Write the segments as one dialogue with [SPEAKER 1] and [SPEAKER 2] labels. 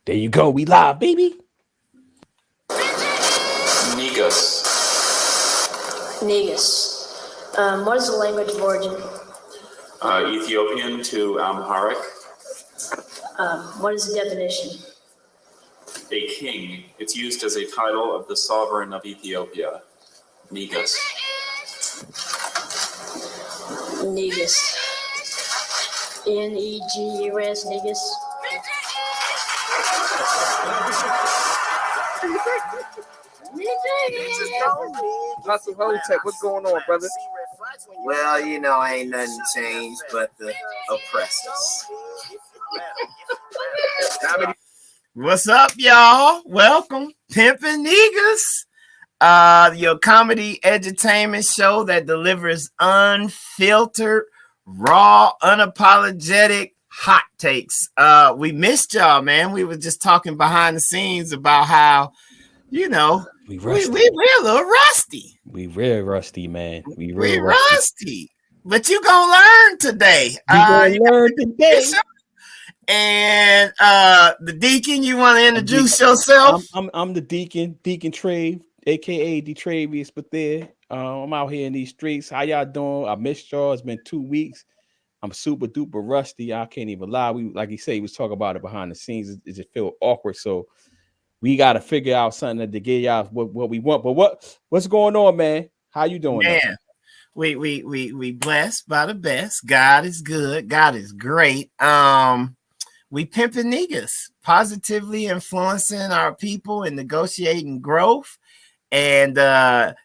[SPEAKER 1] There you go. We live, baby.
[SPEAKER 2] Negus.
[SPEAKER 3] Negus. What is the language of origin?
[SPEAKER 2] Ethiopian to Amharic.
[SPEAKER 3] What is the definition?
[SPEAKER 2] A king. It's used as a title of the sovereign of Ethiopia. Negus.
[SPEAKER 3] Negus. Negus. Negus.
[SPEAKER 1] Hustle Hotep, what's going on, brother?
[SPEAKER 4] Well, ain't nothing changed but the oppressors. What's up, y'all? Welcome, Pimpin' Negus, your comedy edutainment show that delivers unfiltered, raw, unapologetic hot takes. We missed y'all, man. We were just talking behind the scenes about how, we're a little rusty.
[SPEAKER 1] We real rusty, man. We
[SPEAKER 4] real rusty. But you gonna learn today.
[SPEAKER 1] Learn today.
[SPEAKER 4] And the deacon, you want to introduce yourself?
[SPEAKER 1] I'm the deacon, Deacon Trave, aka Detravius, but there. I'm out here in these streets. How y'all doing? I missed y'all. It's been 2 weeks. I'm super duper rusty. I can't even lie. We, like he said, he was talking about it behind the scenes. It just feel awkward. So we got to figure out something to get y'all what we want. But what's going on, man? How you doing?
[SPEAKER 4] Man, we blessed by the best. God is good. God is great. We pimping niggas, positively influencing our people and negotiating growth. And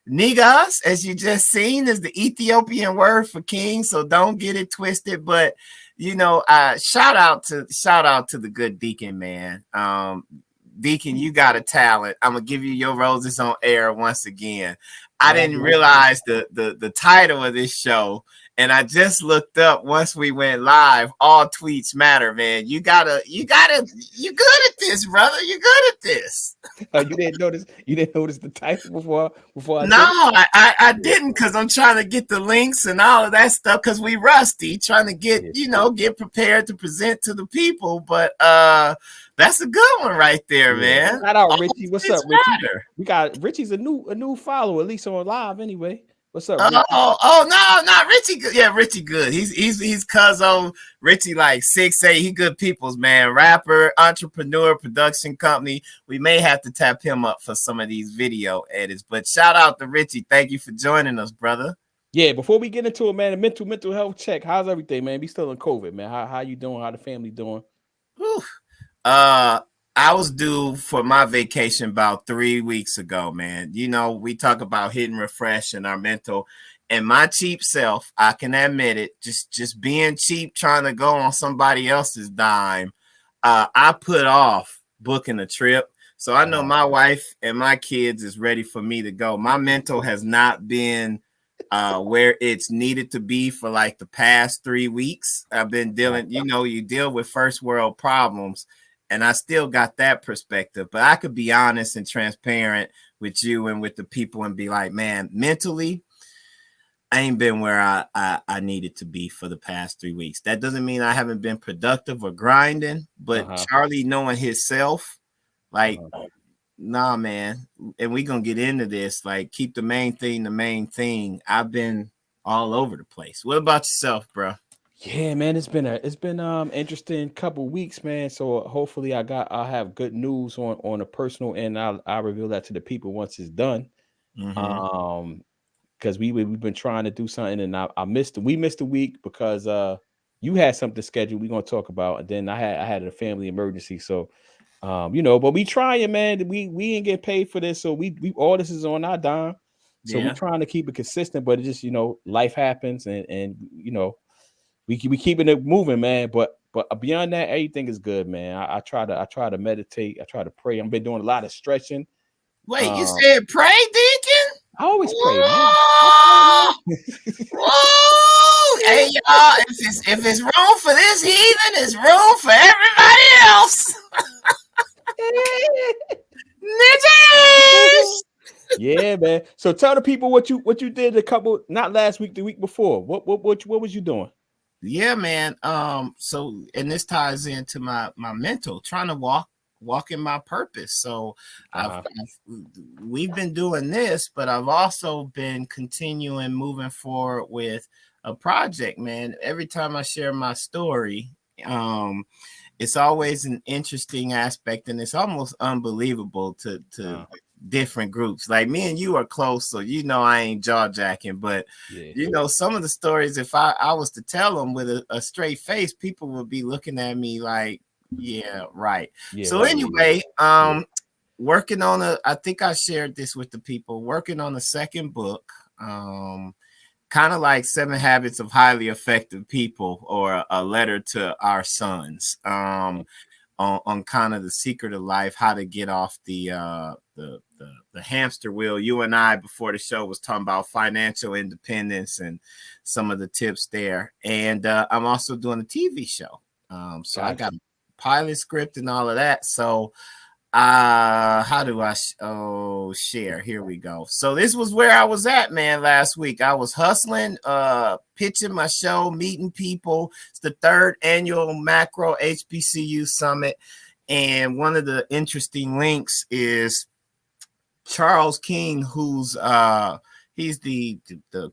[SPEAKER 4] Negus, as you just seen, is the Ethiopian word for king. So don't get it twisted. But shout out to the good deacon, man. Deacon, you got a talent. I'm gonna give you your roses on air once again. I didn't realize the title of this show, and I just looked up once we went live. All tweets matter, man. You good at this, brother. You good at this.
[SPEAKER 1] You didn't notice the title before I
[SPEAKER 4] No, I didn't, because I'm trying to get the links and all of that stuff, because we rusty, trying to get prepared to present to the people. But that's a good one right there, man.
[SPEAKER 1] Shout out Richie. What's up, Richie? We got Richie's a new follower, at least on live anyway. What's up, Richie?
[SPEAKER 4] No, not Richie. Yeah, Richie good. He's cuzzo. Richie like 6'8". He good people's man. Rapper, entrepreneur, production company. We may have to tap him up for some of these video edits. But shout out to Richie. Thank you for joining us, brother.
[SPEAKER 1] Yeah, before we get into it, man, a mental health check. How's everything, man? We still in COVID, man. How you doing? How the family doing?
[SPEAKER 4] Whew. I was due for my vacation about 3 weeks ago, man. We talk about hitting refresh and our mental, and my cheap self, I can admit it, just being cheap, trying to go on somebody else's dime. I put off booking a trip. So I know my wife and my kids is ready for me to go. My mental has not been where it's needed to be for like the past 3 weeks. I've been dealing, you deal with first world problems. And I still got that perspective, but I could be honest and transparent with you and with the people and be like, man, mentally, I ain't been where I needed to be for the past 3 weeks. That doesn't mean I haven't been productive or grinding, but Charlie knowing himself, like, nah, man. And we gonna get into this. Like, keep the main thing. I've been all over the place. What about yourself, bro?
[SPEAKER 1] Yeah, man, it's been interesting couple weeks, man. So hopefully I'll have good news on a personal end. I'll reveal that to the people once it's done.
[SPEAKER 4] Mm-hmm.
[SPEAKER 1] Because we've been trying to do something, and we missed a week because you had something scheduled we're gonna talk about, and then I had a family emergency. So but we trying, man. We ain't get paid for this, so we all this is on our dime. So we're trying to keep it consistent, but it just life happens, and we keeping it moving, man. But beyond that, everything is good, man. I try to meditate. I try to pray. I've been doing a lot of stretching.
[SPEAKER 4] Wait, you said pray, Deacon?
[SPEAKER 1] I always pray,
[SPEAKER 4] man. Whoa! Hey, y'all, if it's room for this heathen, it's room for everybody else. Ninjas!
[SPEAKER 1] Yeah, man. So tell the people what you did not last week, the week before. What was you doing?
[SPEAKER 4] Yeah, man. So, and this ties into my mental, trying to walk walking my purpose. So
[SPEAKER 1] Uh-huh.
[SPEAKER 4] we've been doing this, but I've also been continuing moving forward with a project, man. Every time I share my story, it's always an interesting aspect, and it's almost unbelievable to different groups. Like me and you are close, so I ain't jaw jacking, but
[SPEAKER 1] Yeah.
[SPEAKER 4] some of the stories, if I was to tell them with a straight face, people would be looking at me like, yeah, right.
[SPEAKER 1] Yeah,
[SPEAKER 4] So
[SPEAKER 1] right.
[SPEAKER 4] anyway,
[SPEAKER 1] Yeah.
[SPEAKER 4] working on I think I shared this with the people, working on the second book, kind of like 7 Habits of Highly Effective People, or a letter to our sons, on kind of the secret of life, how to get off the hamster wheel. You and I, before the show, was talking about financial independence and some of the tips there. And I'm also doing a TV show. So I got a pilot script and all of that. So how do I share? Here we go. So this was where I was at, man, last week. I was hustling, pitching my show, meeting people. It's the 3rd annual Macro HBCU Summit. And one of the interesting links is Charles King, who's he's the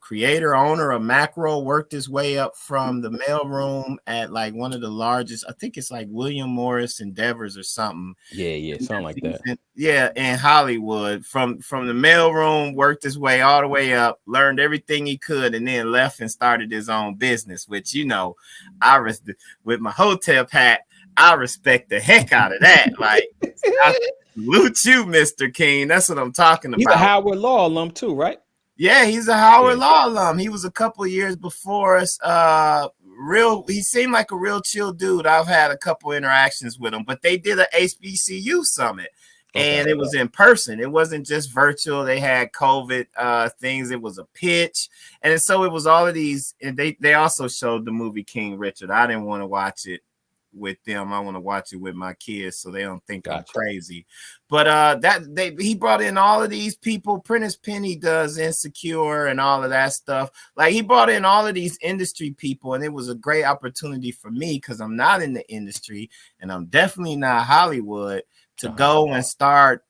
[SPEAKER 4] creator, owner of Macro, worked his way up from the mailroom at like one of the largest, I think it's like William Morris Endeavors or something.
[SPEAKER 1] Yeah, something like that.
[SPEAKER 4] Yeah, in Hollywood. From the mailroom, worked his way all the way up, learned everything he could, and then left and started his own business, which, with my hotel hat, I respect the heck out of that. Like, I salute you, Mr. King. That's what I'm talking about.
[SPEAKER 1] He's a Howard Law alum too, right?
[SPEAKER 4] Yeah, he's a Howard Law alum. He was a couple of years before us. He seemed like a real chill dude. I've had a couple interactions with him, but they did an HBCU summit, and it was in person. It wasn't just virtual. They had COVID things. It was a pitch, and so it was all of these. And they also showed the movie King Richard. I didn't want to watch it with them. I want to watch it with my kids so they don't think I'm crazy. But he brought in all of these people. Prentice Penny does Insecure and all of that stuff. Like, he brought in all of these industry people, and it was a great opportunity for me, because I'm not in the industry and I'm definitely not Hollywood, to go and start,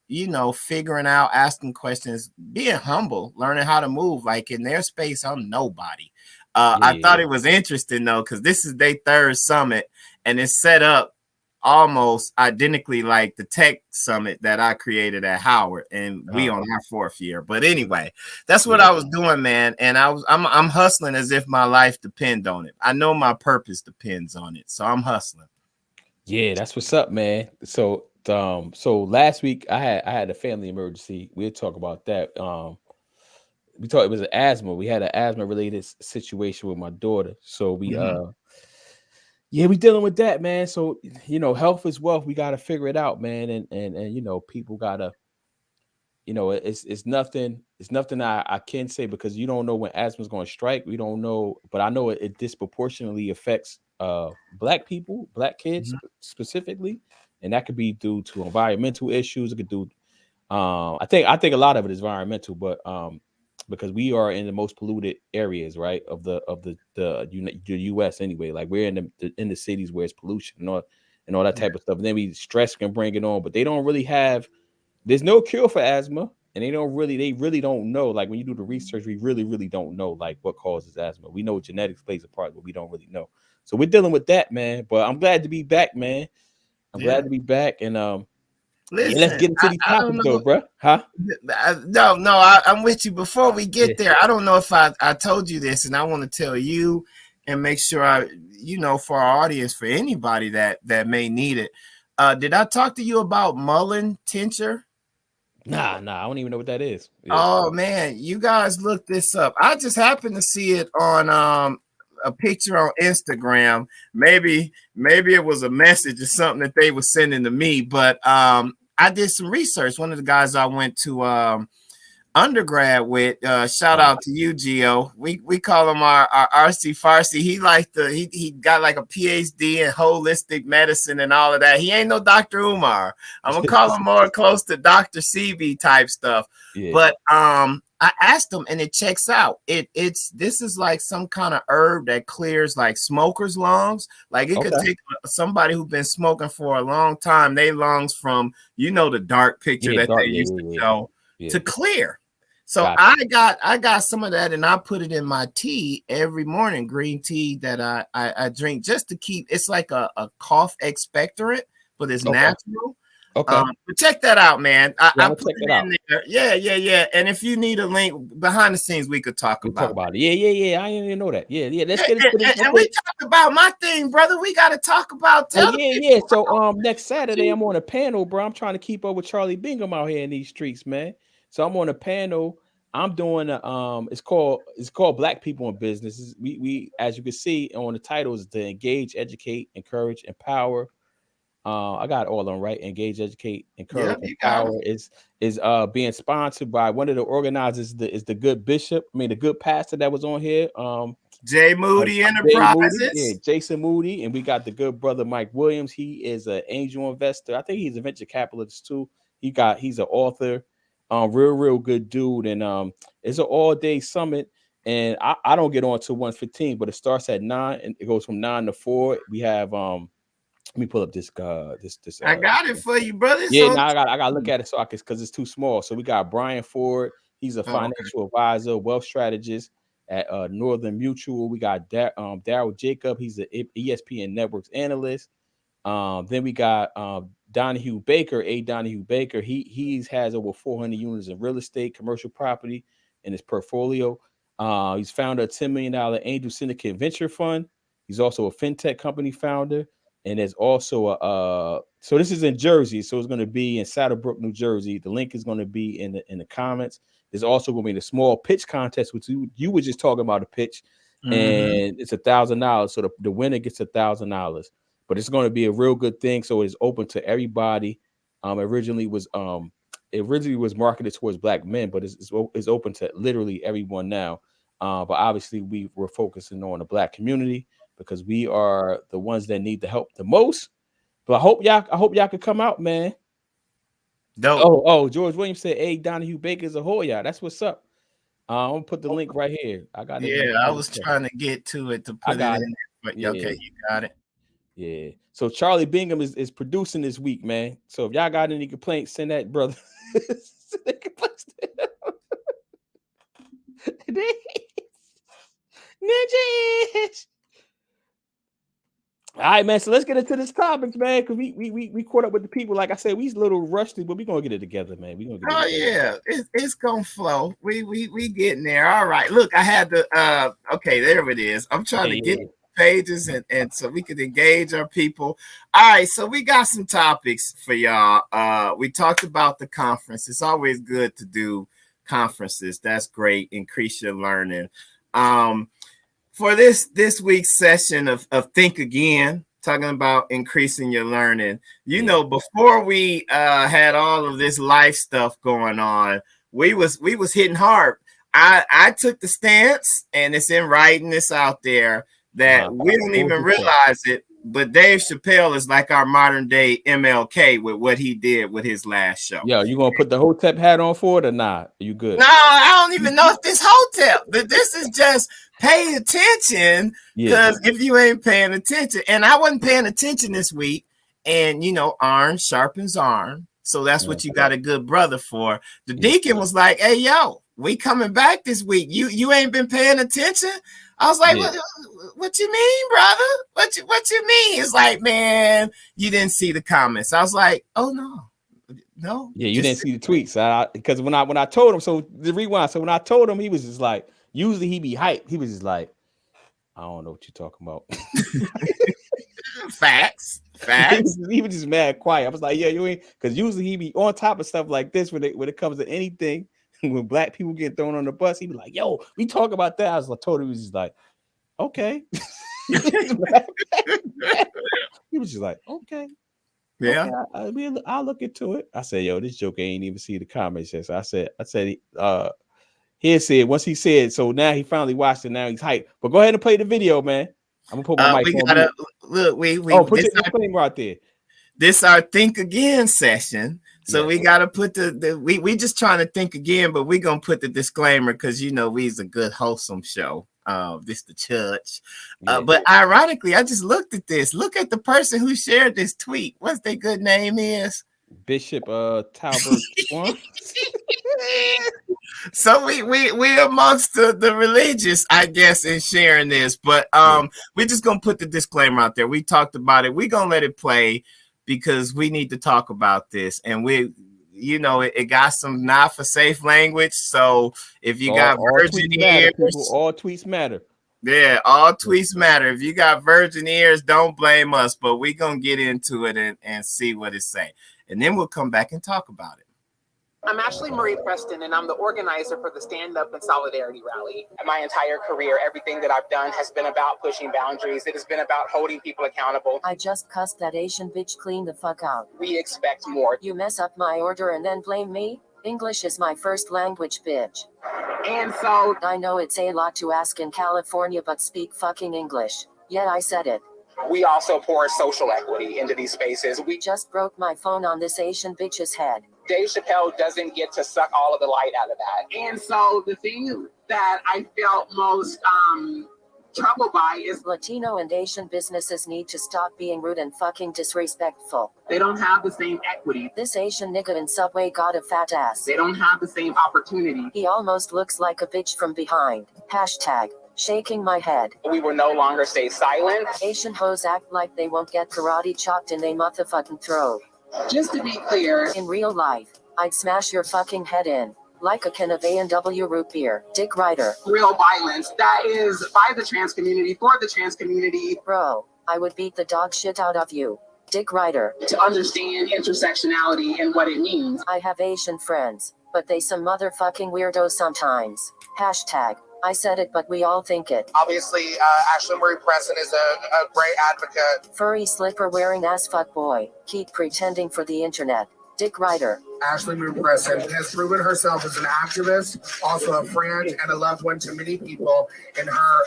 [SPEAKER 4] figuring out, asking questions, being humble, learning how to move. Like, in their space, I'm nobody. I thought it was interesting, though, because this is their 3rd summit, and it's set up almost identically like the tech summit that I created at Howard, and we on our 4th year. But anyway, that's what I was doing, man. And I'm hustling as if my life depends on it. I know my purpose depends on it, so I'm hustling.
[SPEAKER 1] Yeah, that's what's up, man. So last week I had a family emergency. We'll talk about that. We thought it was an asthma. We had an asthma related situation with my daughter. So we we dealing with that, man. So health is wealth. We got to figure it out, man. And people gotta, it's nothing I can say, because you don't know when asthma is going to strike. We don't know, but I know it disproportionately affects Black people, Black kids specifically, and that could be due to environmental issues. It could do, I think a lot of it is environmental, but because we are in the most polluted areas, right, of the U.S. anyway. Like, we're in the cities where it's pollution and all that type of stuff. And then stress can bring it on, but they don't really have. There's no cure for asthma, and they really don't know. Like, when you do the research, we really don't know, like, what causes asthma. We know genetics plays a part, but we don't really know. So we're dealing with that, man. But I'm glad to be back, man. I'm glad to be back, and
[SPEAKER 4] listen,
[SPEAKER 1] let's get into these topics, though, bro. Huh?
[SPEAKER 4] I'm with you. Before we get there, I don't know if I told you this, and I want to tell you and make sure for our audience, for anybody that may need it. Did I talk to you about mullein tincture?
[SPEAKER 1] Nah, I don't even know what that is.
[SPEAKER 4] Yeah. Oh man, you guys look this up. I just happened to see it on a picture on Instagram. Maybe it was a message or something that they were sending to me, but I did some research. One of the guys I went to undergrad with, shout out to you, Gio. We call him our RC Farsi. He got like a PhD in holistic medicine and all of that. He ain't no Dr. Umar. I'm gonna call him more close to Dr. CB type stuff. Yeah. But I asked them, and it checks out. This is like some kind of herb that clears like smokers' lungs. Like it could
[SPEAKER 1] Okay.
[SPEAKER 4] take somebody who's been smoking for a long time, they lungs from the dark picture that
[SPEAKER 1] dark,
[SPEAKER 4] they used to
[SPEAKER 1] yeah.
[SPEAKER 4] show
[SPEAKER 1] Yeah.
[SPEAKER 4] to clear. So
[SPEAKER 1] Gotcha.
[SPEAKER 4] I got some of that, and I put it in my tea every morning, green tea that I drink just to keep. It's like a cough expectorant, but it's natural.
[SPEAKER 1] Okay.
[SPEAKER 4] But check that out, man. I
[SPEAKER 1] I'll
[SPEAKER 4] put
[SPEAKER 1] check
[SPEAKER 4] it
[SPEAKER 1] it out.
[SPEAKER 4] in there. Yeah. And if you need a link behind the scenes, we could talk
[SPEAKER 1] We'll
[SPEAKER 4] about
[SPEAKER 1] talk about it. Yeah. I didn't even know that. Yeah. Let's get into this.
[SPEAKER 4] and we talked about my thing, brother. We got to talk about.
[SPEAKER 1] Oh, yeah. So next Saturday I'm on a panel, bro. I'm trying to keep up with Charlie Bingham out here in these streets, man. So I'm on a panel. I'm doing it's called Black People in Business. We as you can see on the title is to engage, educate, encourage, empower. I got all of them right. Engage, educate, encourage, empower is being sponsored by one of the organizers. Is the good bishop? I mean, the good pastor that was on here.
[SPEAKER 4] J Moody Enterprises.
[SPEAKER 1] Jason Moody, and we got the good brother Mike Williams. He is an angel investor. I think he's a venture capitalist too. He's an author. Real good dude, and it's an all-day summit. And I don't get on till 1:15, but it starts at 9 and it goes from 9 to 4. We have let me pull up this.
[SPEAKER 4] I got it for you, brother.
[SPEAKER 1] Yeah, I got to look at it so I can, because it's too small. So we got Brian Ford. He's a financial advisor, wealth strategist at Northern Mutual. We got Daryl Jacob. He's an ESPN Networks analyst. Then we got Donahue Baker. Donahue Baker. He has over 400 units of real estate, commercial property in his portfolio. He's founder of $10 million Angel Syndicate Venture Fund. He's also a fintech company founder. And there's also so this is in Jersey, so it's going to be in Saddlebrook, New Jersey. The link is going to be in the comments. There's also going to be the small pitch contest, which you were just talking about, a pitch, and it's $1,000. So the winner gets $1,000. But it's going to be a real good thing. So it's open to everybody. Originally was marketed towards Black men, but it's open to literally everyone now. But obviously we're focusing on the Black community, because we are the ones that need the help the most. But I hope y'all could come out, man.
[SPEAKER 4] Dope.
[SPEAKER 1] Oh, George Williams said, Donahue Baker's a Hoya. That's what's up. I'm gonna put the link right here. I got it.
[SPEAKER 4] Yeah, I was trying to get to it to put it in there. But okay, you got it.
[SPEAKER 1] Yeah. So Charlie Bingham is producing this week, man. So if y'all got any complaints, send that brother. Ninjas. All right, man. So let's get into this topics, man, because we caught up with the people. Like I said, we's a little rusty, but we're gonna get it together, man. We're gonna get
[SPEAKER 4] it together. It's gonna flow. We getting there. All right. Look, I had the okay, there it is. I'm trying to get pages and so we could engage our people. All right, so we got some topics for y'all. We talked about the conference. It's always good to do conferences. That's great. Increase your learning. For this week's session of Think Again, talking about increasing your learning, before we had all of this life stuff going on, we was hitting hard. I took the stance, and it's in writing, it's out there, that we don't even realize it, but Dave Chappelle is like our modern day MLK with what he did with his last show.
[SPEAKER 1] Yo, you gonna put the Hotep hat on for it or not? Are you good?
[SPEAKER 4] No, I don't even know if this Hotep, but this is just pay attention, because if you ain't paying attention, and I wasn't paying attention this week, and iron sharpens iron, so that's what you got a good brother for. The deacon was like, "Hey, yo, we coming back this week. You ain't been paying attention." I was like, what you mean, brother? What you mean? It's like, man, you didn't see the comments. I was like, oh no.
[SPEAKER 1] Yeah, you didn't see the tweets. Because when I told him, so the rewind. So when I told him, he was just like, usually he be hyped. He was just like, I don't know what you're talking about.
[SPEAKER 4] Facts.
[SPEAKER 1] He was just mad quiet. I was like, yeah, you ain't, because usually he be on top of stuff like this when it comes to anything. When Black people get thrown on the bus, he be like, yo, we talk about that. I was like, told him, he was just like, okay. He was just like, okay.
[SPEAKER 4] Yeah.
[SPEAKER 1] Okay, I'll look into it. I said, yo, this joke ain't even see the comments yet. So I said, he said, once he said, so now he finally watched it. Now he's hyped. But go ahead and play the video, man. I'm gonna put my mic on.
[SPEAKER 4] Look,
[SPEAKER 1] put your disclaimer out there.
[SPEAKER 4] This our Think Again session. So we gotta put we just trying to think again, but we gonna put the disclaimer because we's a good wholesome show. This the church. But ironically, I just looked at this. Look at the person who shared this tweet. What's their good name is?
[SPEAKER 1] Bishop Talbert Swan.
[SPEAKER 4] So we amongst the religious, I guess, in sharing this. But we're just gonna put the disclaimer out there. We talked about it. We're gonna let it play because we need to talk about this. And it got some not for safe language. So if you got virgin ears,
[SPEAKER 1] all tweets matter.
[SPEAKER 4] Yeah, all tweets matter. If you got virgin ears, don't blame us. But we're gonna get into it and see what it say. And then we'll come back and talk about it.
[SPEAKER 5] I'm Ashley Marie Preston, and I'm the organizer for the Stand Up and Solidarity Rally. My entire career, everything that I've done has been about pushing boundaries. It has been about holding people accountable.
[SPEAKER 6] I just cussed that Asian bitch clean the fuck out.
[SPEAKER 5] We expect more.
[SPEAKER 6] You mess up my order and then blame me? English is my first language, bitch.
[SPEAKER 5] And so,
[SPEAKER 6] I know it's a lot to ask in California, but speak fucking English. Yet I said it.
[SPEAKER 5] We also pour social equity into these spaces. We
[SPEAKER 6] just broke my phone on this Asian bitch's head.
[SPEAKER 5] Dave Chappelle doesn't get to suck all of the light out of that. And so the thing that I felt most troubled by is
[SPEAKER 6] Latino and Asian businesses need to stop being rude and fucking disrespectful.
[SPEAKER 5] They don't have the same equity.
[SPEAKER 6] This Asian nigga in Subway got a fat ass.
[SPEAKER 5] They don't have the same opportunity.
[SPEAKER 6] He almost looks like a bitch from behind. Hashtag shaking my head.
[SPEAKER 5] We will no longer stay silent.
[SPEAKER 6] Asian hoes act like they won't get karate chopped in they motherfucking throat.
[SPEAKER 5] Just to be clear,
[SPEAKER 6] in real life, I'd smash your fucking head in like a can of A&W root beer. Dick Rider.
[SPEAKER 5] Real violence. That is by the trans community, for the trans community.
[SPEAKER 6] Bro, I would beat the dog shit out of you. Dick Rider.
[SPEAKER 5] To understand intersectionality and what it means.
[SPEAKER 6] I have Asian friends, but they some motherfucking weirdos sometimes. Hashtag I said it, but we all think it.
[SPEAKER 7] Obviously, Ashley Marie Preston is a great advocate.
[SPEAKER 6] Furry slipper wearing ass fuck boy. Keep pretending for the internet. Dick Rider.
[SPEAKER 7] Ashley Marie Preston has proven herself as an activist, also a friend and a loved one to many people in her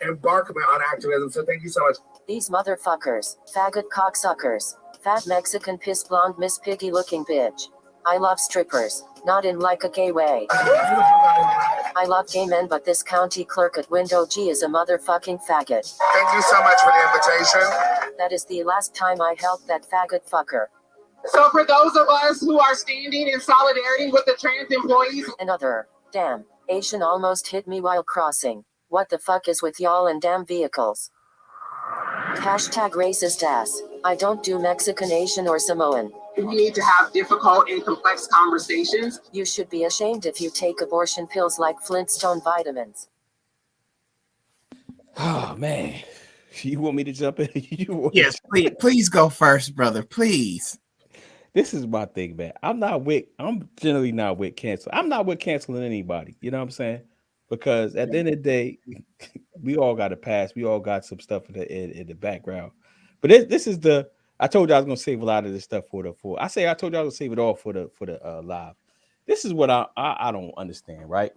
[SPEAKER 7] embarkment on activism. So thank you so much.
[SPEAKER 6] These motherfuckers, faggot cocksuckers, fat Mexican piss blonde Miss Piggy looking bitch. I love strippers, not in like a gay way. I love gay men, but this county clerk at Window G is a motherfucking faggot.
[SPEAKER 7] Thank you so much for the invitation.
[SPEAKER 6] That is the last time I helped that faggot fucker.
[SPEAKER 5] So for those of us who are standing in solidarity with the trans employees.
[SPEAKER 6] Another, damn, Asian almost hit me while crossing. What the fuck is with y'all and damn vehicles? Hashtag racist ass. I don't do Mexican, Asian, or Samoan.
[SPEAKER 5] We need to have difficult and complex conversations.
[SPEAKER 6] You should be ashamed if you take abortion pills like Flintstone vitamins.
[SPEAKER 1] Oh, man. You want me to jump in?
[SPEAKER 4] Yes, please go first, brother. Please.
[SPEAKER 1] This is my thing, man. I'm generally not with cancel. I'm not with canceling anybody. You know what I'm saying? Because at the end of the day, we all got a past. We all got some stuff in the background. But this is I told you I was gonna save a lot of this stuff for. I told you I was gonna save it all for the live. This is what I don't understand, right?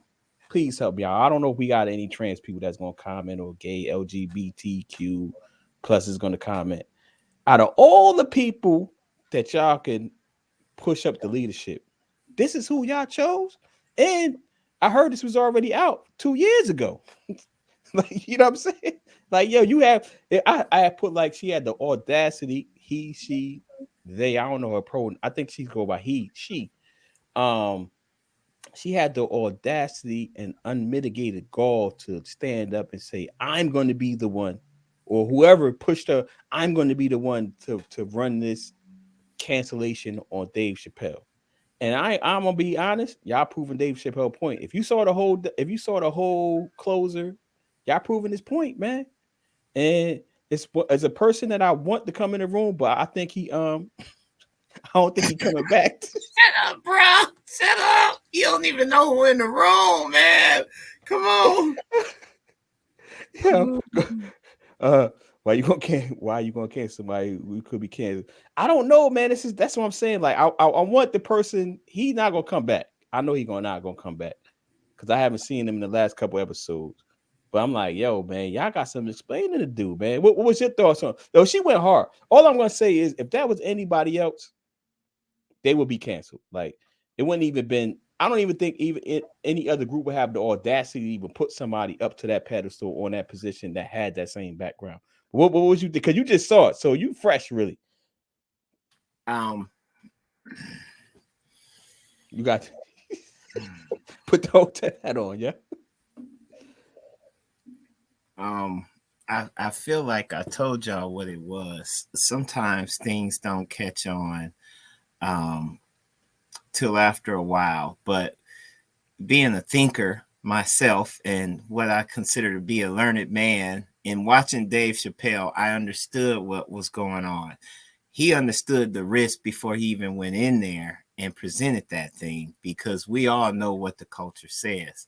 [SPEAKER 1] Please help me out. I don't know if we got any trans people that's gonna comment, or gay, LGBTQ plus is gonna comment. Out of all the people that y'all can push up the leadership, this is who y'all chose. And I heard this was already out 2 years ago. Like, you know what I'm saying? Like, yo, you have, I put like, she had the audacity, he, she, they, I don't know her pronoun. I think she's go by he, she. She had the audacity and unmitigated gall to stand up and say, I'm going to be the one, or whoever pushed her, I'm going to be the one to run this cancellation on Dave Chappelle. And I'm gonna be honest, y'all proving Dave Chappelle point. If you saw the whole closer, y'all proving his point, man. And it's as a person that I want to come in the room, but I think I don't think he's coming back.
[SPEAKER 4] Shut up, bro. Shut up. You don't even know who in the room, man. Come on.
[SPEAKER 1] Yeah. Why you gonna cancel somebody who could be canceled? I don't know, man. That's what I'm saying. Like, I want the person. He's not gonna come back. I know he's not gonna come back because I haven't seen him in the last couple episodes. But I'm like, yo, man, y'all got something explaining to do, man. What was your thoughts on? Yo, she went hard. All I'm gonna say is, if that was anybody else, they would be canceled. Like it wouldn't even been. I don't even think any other group would have the audacity to even put somebody up to that pedestal on that position that had that same background. What was you? Because you just saw it, so you fresh, really. You got to put the hotel hat on, yeah.
[SPEAKER 4] I feel like I told y'all what it was. Sometimes things don't catch on till after a while, but being a thinker myself and what I consider to be a learned man, in watching Dave Chappelle, I understood what was going on. He understood the risk before he even went in there and presented that thing, because we all know what the culture says.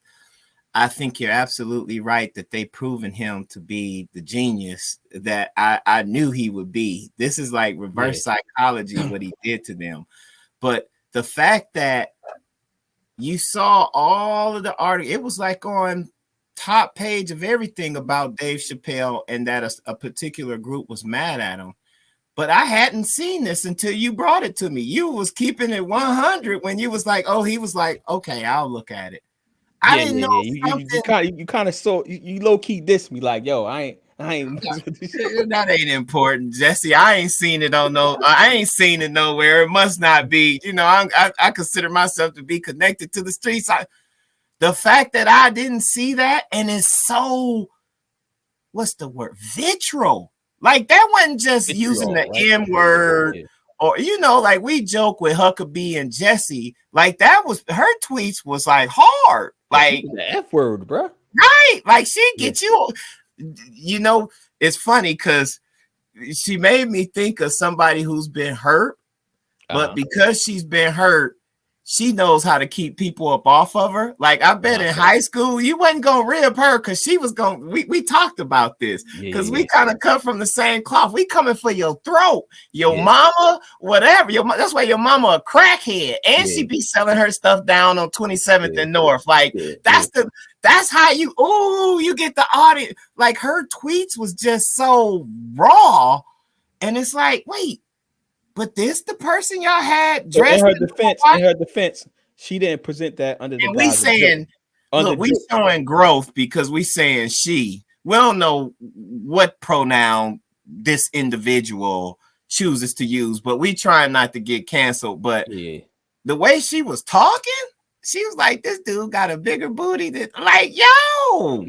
[SPEAKER 4] I think you're absolutely right that they proven him to be the genius that I knew he would be. This is like reverse psychology, what he did to them. But the fact that you saw all of the articles, it was like on top page of everything about Dave Chappelle, and that a particular group was mad at him. But I hadn't seen this until you brought it to me. You was keeping it 100 when you was like, oh, he was like, okay, I'll look at it. I didn't know
[SPEAKER 1] You kind of saw you low key diss me like, yo, I ain't.
[SPEAKER 4] That ain't important, Jesse. I ain't seen it on no. I ain't seen it nowhere. It must not be. You know, I consider myself to be connected to the streets. The fact that I didn't see that, and it's so, what's the word? Vitriol. Like that wasn't just vitriol, using the N word. Yeah. Or, you know, like we joke with Huckabee and Jesse, like that was her tweets was like hard, like
[SPEAKER 1] the F word, bro.
[SPEAKER 4] Right. Like she gets you, you know, it's funny because she made me think of somebody who's been hurt, but because she's been hurt, she knows how to keep people up off of her. Like I bet in high school, you wasn't gonna rib her because she was gonna. We talked about this because we kind of come from the same cloth. We coming for your throat, your mama, whatever. That's why your mama a crackhead, and she be selling her stuff down on 27th and North. Like that's how you. Oh, you get the audience. Like her tweets was just so raw, and it's like, wait. But this the person y'all had dressed
[SPEAKER 1] in her defense, she didn't present that under the.
[SPEAKER 4] And we saying, look, we showing growth because we saying she. We don't know what pronoun this individual chooses to use, but we trying not to get canceled. But the way she was talking, she was like, "This dude got a bigger booty than like yo, yo,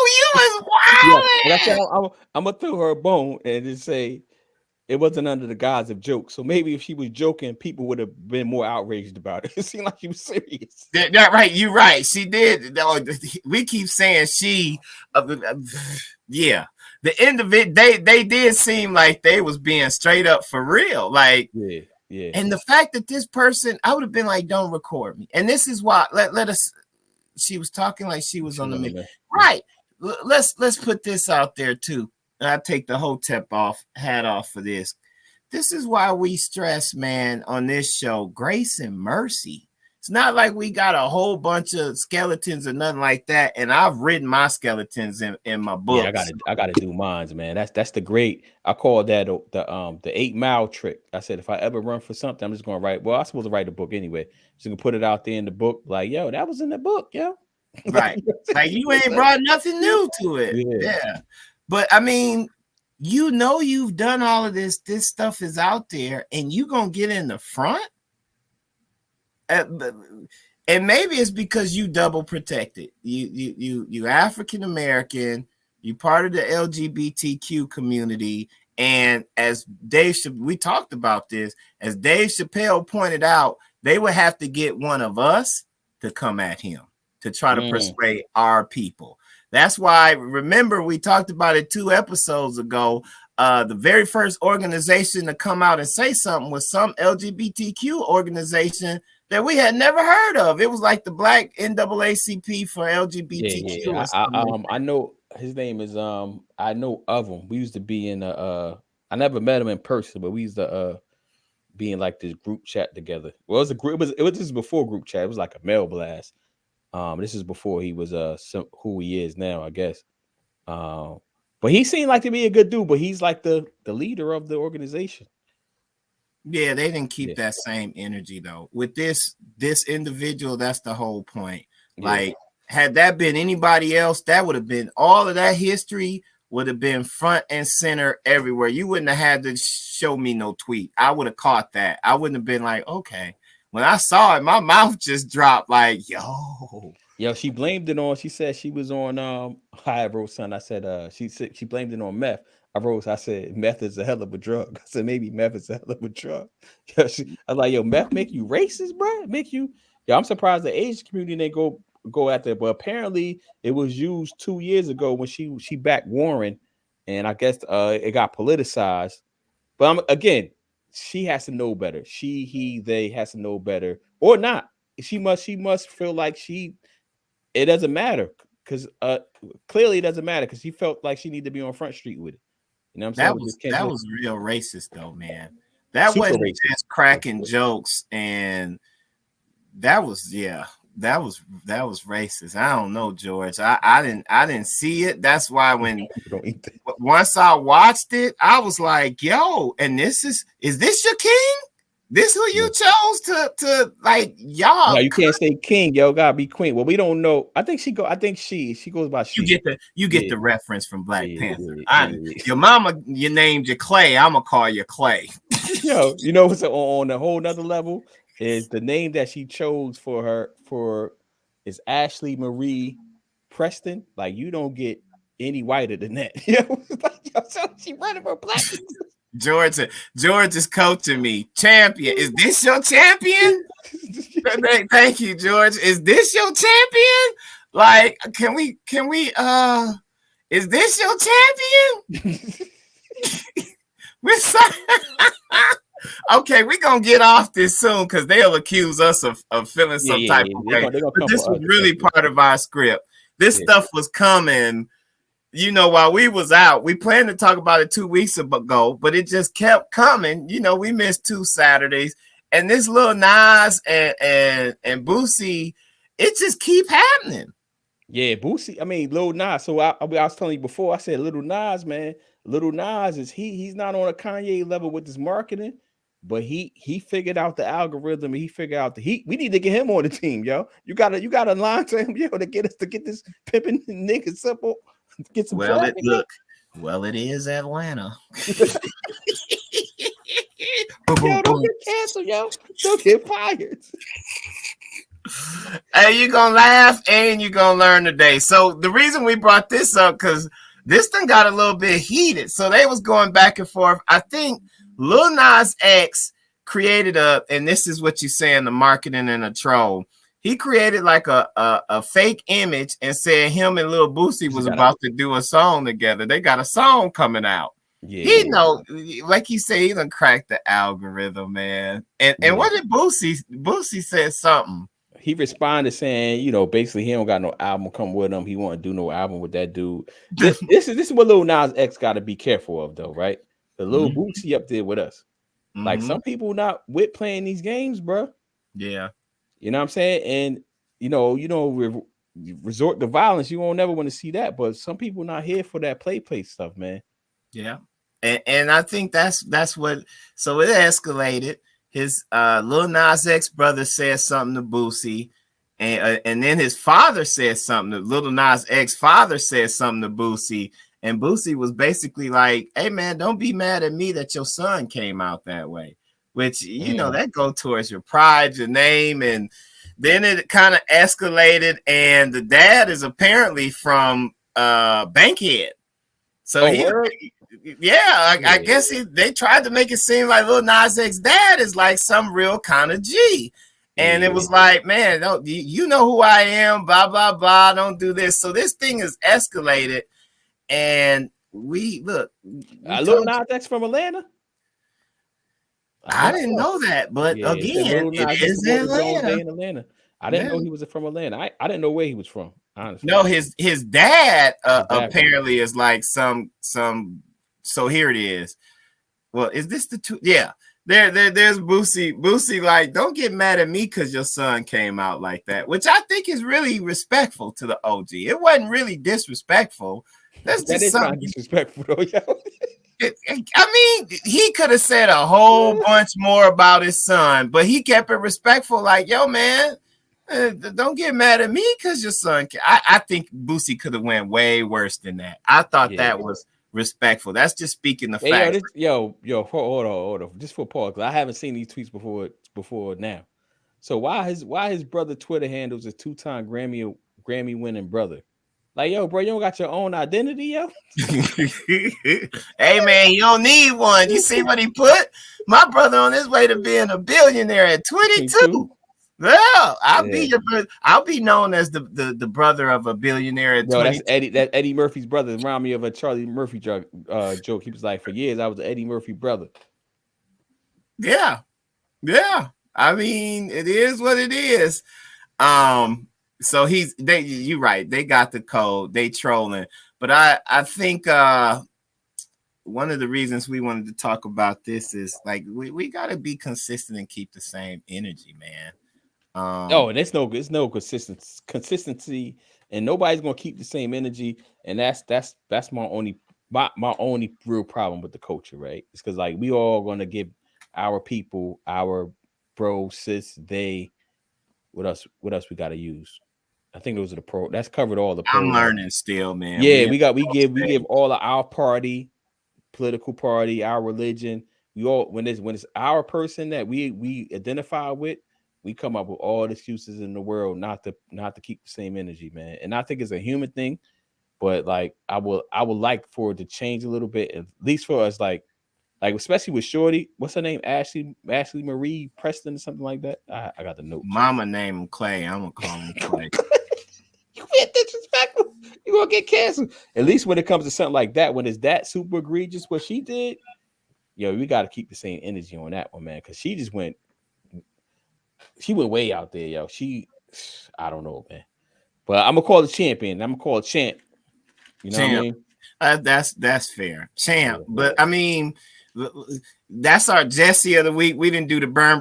[SPEAKER 4] you was wild."
[SPEAKER 1] Yeah, I'm gonna throw her a bone and just say. It wasn't under the guise of jokes. So maybe if she was joking, people would have been more outraged about it. It seemed like she was serious.
[SPEAKER 4] Yeah, right. You're right. She did. We keep saying she. Yeah. The end of it, they did seem like they was being straight up for real. Like,
[SPEAKER 1] yeah.
[SPEAKER 4] And the fact that this person, I would have been like, don't record me. And this is why, let us, she was talking like she was on the mic. Right. Let's put this out there too. I take the Hotep hat off for this. This is why we stress, man, on this show, grace and mercy. It's not like we got a whole bunch of skeletons or nothing like that. And I've written my skeletons in my books.
[SPEAKER 1] Yeah, I gotta do mines, man. That's the great. I call that the 8 mile trick. I said if I ever run for something, I'm just gonna write. Well, I'm supposed to write a book anyway. So you can put it out there in the book, like, yo, that was in the book, yo.
[SPEAKER 4] Right. Like you ain't brought nothing new to it. Yeah. But I mean, you know, you've done all of this. This stuff is out there, and you gonna get in the front. And maybe it's because you double protected. You African American. You part of the LGBTQ community, and as we talked about this. As Dave Chappelle pointed out, they would have to get one of us to come at him to try to persuade our people. That's why, remember, we talked about it 2 episodes ago. The very first organization to come out and say something was some LGBTQ organization that we had never heard of. It was like the Black NAACP for LGBTQ.
[SPEAKER 1] Yeah. I know his name is I know of him. We used to be in I never met him in person, but we used to be in like this group chat together. Well, it was a group. It was just before group chat. It was like a mail blast. This is before he was who he is now, I guess. But he seemed like to be a good dude, but he's like the leader of the organization.
[SPEAKER 4] Yeah, they didn't keep
[SPEAKER 1] Yeah.
[SPEAKER 4] that same energy though. With this individual, that's the whole point.
[SPEAKER 1] Yeah.
[SPEAKER 4] Like, had that been anybody else, that would have been all of that history would have been front and center everywhere. You wouldn't have had to show me no tweet. I would have caught that. I wouldn't have been like, okay. When I saw it, my mouth just dropped like, yo.
[SPEAKER 1] Yo, she blamed it on. She said she was on. I wrote son. I said. She said she blamed it on meth. I said meth is a hell of a drug. I said maybe meth is a hell of a drug. I was like, yo, meth make you racist, bro. It make you. Yo, I'm surprised the Asian community didn't go at that. But apparently, it was used 2 years ago when she backed Warren, and I guess it got politicized. But again, she has to know better. She, he, they has to know better, or not. She must feel like it doesn't matter because clearly it doesn't matter because she felt like she needed to be on Front Street with it. You know what I'm saying?
[SPEAKER 4] That was real racist though, man. That
[SPEAKER 1] Super
[SPEAKER 4] wasn't
[SPEAKER 1] racist.
[SPEAKER 4] just cracking jokes, and that was racist. I don't know, George. I didn't see it. That's why when once I watched it, I was like, yo, and is this your king? This who you chose to like, y'all?
[SPEAKER 1] No, you can't say king, yo. Gotta be queen. Well, we don't know. I think she goes by she.
[SPEAKER 4] You get the reference from Black Panther. Your mama, you named you Clay. I'm gonna call you Clay.
[SPEAKER 1] Yo, you know what's on a whole nother level is the name that she chose for is Ashley Marie Preston. Like, you don't get any whiter than that. So she running for black people.
[SPEAKER 4] George is coaching me. Champion. Is this your champion? Thank you, George. Is this your champion? Like, can we is this your champion? We're sorry. Okay, we're gonna get off this soon because they'll accuse us of feeling some type of way. But this was really part of our script. This stuff was coming. You know, while we was out, we planned to talk about it 2 weeks ago, but it just kept coming. You know, we missed 2 Saturdays, and this little Nas and Boosie, it just keep happening.
[SPEAKER 1] Yeah, Boosie. I mean, Lil Nas. So I was telling you before. I said Little Nas, man. Little Nas is he's not on a Kanye level with his marketing, but he figured out the algorithm. He figured out we need to get him on the team, yo. You gotta line to him, yo, to get this pimping nigga simple. Get some
[SPEAKER 4] it is Atlanta.
[SPEAKER 1] Yo, don't get canceled, yo. Don't get fired.
[SPEAKER 4] Hey, you're gonna laugh and you're gonna learn today. So the reason we brought this up, because this thing got a little bit heated. So they was going back and forth. I think Lil Nas X created and this is what you say in the marketing and a troll. He created like a fake image and said him and Lil Boosie was about to do a song together. They got a song coming out. Yeah. He know, like he said, he done cracked the algorithm, man. And what did Boosie said something.
[SPEAKER 1] He responded saying, you know, basically he don't got no album come with him. He won't do no album with that dude. This is what Lil Nas X got to be careful of, though, right? The Lil Boosie up there with us. Like, some people not with playing these games, bro.
[SPEAKER 4] Yeah.
[SPEAKER 1] You know what I'm saying? And, you know, resort to violence. You won't never want to see that. But some people not here for that play stuff, man.
[SPEAKER 4] Yeah. And I think that's what. So it escalated. His Lil Nas X brother said something to Boosie. And then his father said something. To Lil Nas X father said something to Boosie. And Boosie was basically like, hey, man, don't be mad at me that your son came out that way. Which, you know, that go towards your pride, your name. And then it kind of escalated. And the dad is apparently from Bankhead. So I guess they tried to make it seem like Lil Nas X dad is like some real kind of G. And it was like, man, you know who I am, blah, blah, blah. Don't do this. So this thing is escalated. And Lil
[SPEAKER 1] Nas X from Atlanta.
[SPEAKER 4] I didn't know that, but again, it is
[SPEAKER 1] Atlanta. I didn't know he was from Atlanta. I didn't know where he was from. Honestly.
[SPEAKER 4] No, his dad apparently is like some. So here it is. Well, is this the two? Yeah, there's Boosie. Boosie, like, don't get mad at me because your son came out like that, which I think is really respectful to the OG. It wasn't really disrespectful. That's
[SPEAKER 1] That
[SPEAKER 4] just
[SPEAKER 1] is kind of
[SPEAKER 4] something.
[SPEAKER 1] disrespectful, though, yo.
[SPEAKER 4] I mean, he could have said a whole bunch more about his son, but he kept it respectful. Like, yo, man, don't get mad at me because your son. I think Boosie could have went way worse than that. I thought that was respectful. That's just speaking the
[SPEAKER 1] Hey,
[SPEAKER 4] facts.
[SPEAKER 1] yo, hold on, just for pause, because I haven't seen these tweets before now. So why his brother Twitter handles a 2-time Grammy winning brother? Like, yo, bro, you don't got your own identity, yo.
[SPEAKER 4] Hey, man, you don't need one. You see what he put? My brother on his way to being a billionaire at 22. Well, I'll be known as the brother of a billionaire at 22.
[SPEAKER 1] That's Eddie Murphy's brother. Remind me of a Charlie Murphy joke. He was like, for years I was the Eddie Murphy brother.
[SPEAKER 4] Yeah. I mean, it is what it is. So you're right. They got the code. They trolling. But I think one of the reasons we wanted to talk about this is like we got to be consistent and keep the same energy, man.
[SPEAKER 1] And it's no consistency, and nobody's gonna keep the same energy, and that's my only real problem with the culture, right? It's because like we all gonna give our people, our bro, sis, they, what else we gotta use? I think those are the pro. That's covered all the pros.
[SPEAKER 4] I'm learning still, man.
[SPEAKER 1] Yeah, we give all of our party, political party, our religion. We all when it's our person that we identify with, we come up with all the excuses in the world not to keep the same energy, man. And I think it's a human thing, but like I would like for it to change a little bit, at least for us, like especially with Shorty. What's her name? Ashley Marie Preston or something like that. I got the note.
[SPEAKER 4] Mama named him Clay. I'm gonna call him Clay.
[SPEAKER 1] You get disrespectful. You gonna get canceled. At least when it comes to something like that, when it's that super egregious what she did, yo, we got to keep the same energy on that one, man. Because she went way out there, yo. I don't know, man. But I'm gonna call the champion. I'm gonna call it champ. You know what I mean?
[SPEAKER 4] That's fair, champ. Yeah. But I mean, that's our Jesse of the week. We didn't do the burn.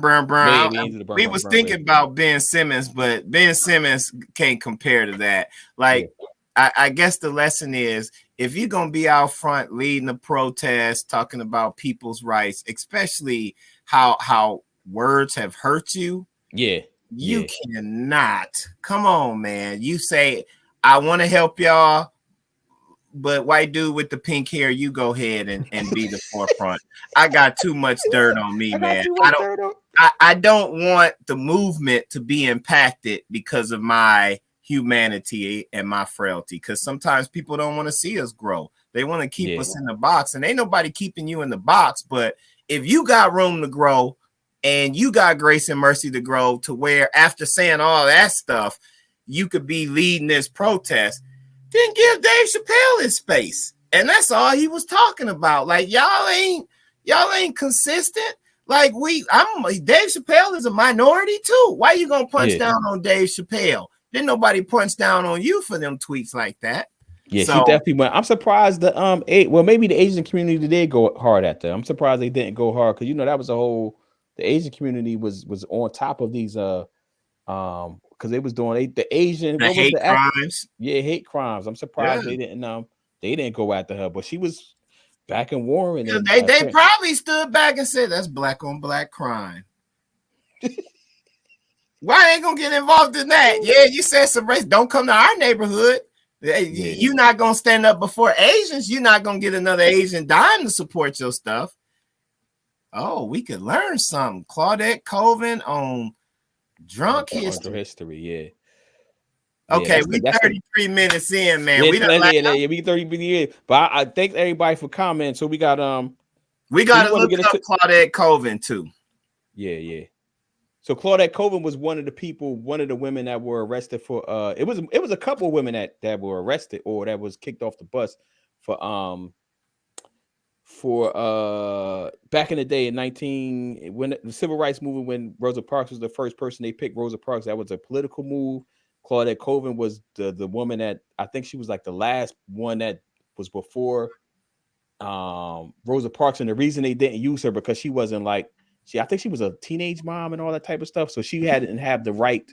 [SPEAKER 4] We was thinking about Ben Simmons, but Ben Simmons can't compare to that. Like, I guess the lesson is, if you're gonna be out front leading the protest, talking about people's rights, especially how words have hurt you, you cannot. Come on, man. You say, I want to help y'all, but white dude with the pink hair, you go ahead and be the forefront. I got too much dirt on me, man. I don't want the movement to be impacted because of my humanity and my frailty, because sometimes people don't want to see us grow. They want to keep us in the box, and ain't nobody keeping you in the box. But if you got room to grow and you got grace and mercy to grow to where after saying all that stuff, you could be leading this protest, then give Dave Chappelle his space. And that's all he was talking about. Like, y'all ain't consistent. Like, Dave Chappelle is a minority too. Why you gonna punch down on Dave Chappelle? Didn't nobody punch down on you for them tweets like that.
[SPEAKER 1] Yeah, so, she definitely went. I'm surprised maybe the Asian community did go hard at them. I'm surprised they didn't go hard, because that was the Asian community was on top of these because they was doing the hate crimes. Yeah, hate crimes. I'm surprised they didn't go after her, but she was back in war, and
[SPEAKER 4] they probably stood back and said, that's black on black crime. Why ain't gonna get involved in that? Yeah, you said some race. Don't come to our neighborhood. You're not gonna stand up before Asians. You're not gonna get another Asian dime to support your stuff. Oh, we could learn something. Claudette Colvin on drunk
[SPEAKER 1] history. Yeah.
[SPEAKER 4] Okay, we 33 minutes in, man.
[SPEAKER 1] We 30 minutes in. But I thank everybody for commenting. So we got
[SPEAKER 4] to look up Claudette Colvin too.
[SPEAKER 1] Yeah. So Claudette Colvin was one of the women that were arrested for it was a couple of women that were arrested or that was kicked off the bus for back in the day when the civil rights movement, when Rosa Parks was the first person they picked. Rosa Parks, that was a political move. Claudette Colvin was the woman that I think she was like the last one that was before Rosa Parks, and the reason they didn't use her because she wasn't like I think she was a teenage mom and all that type of stuff, so she didn't have the right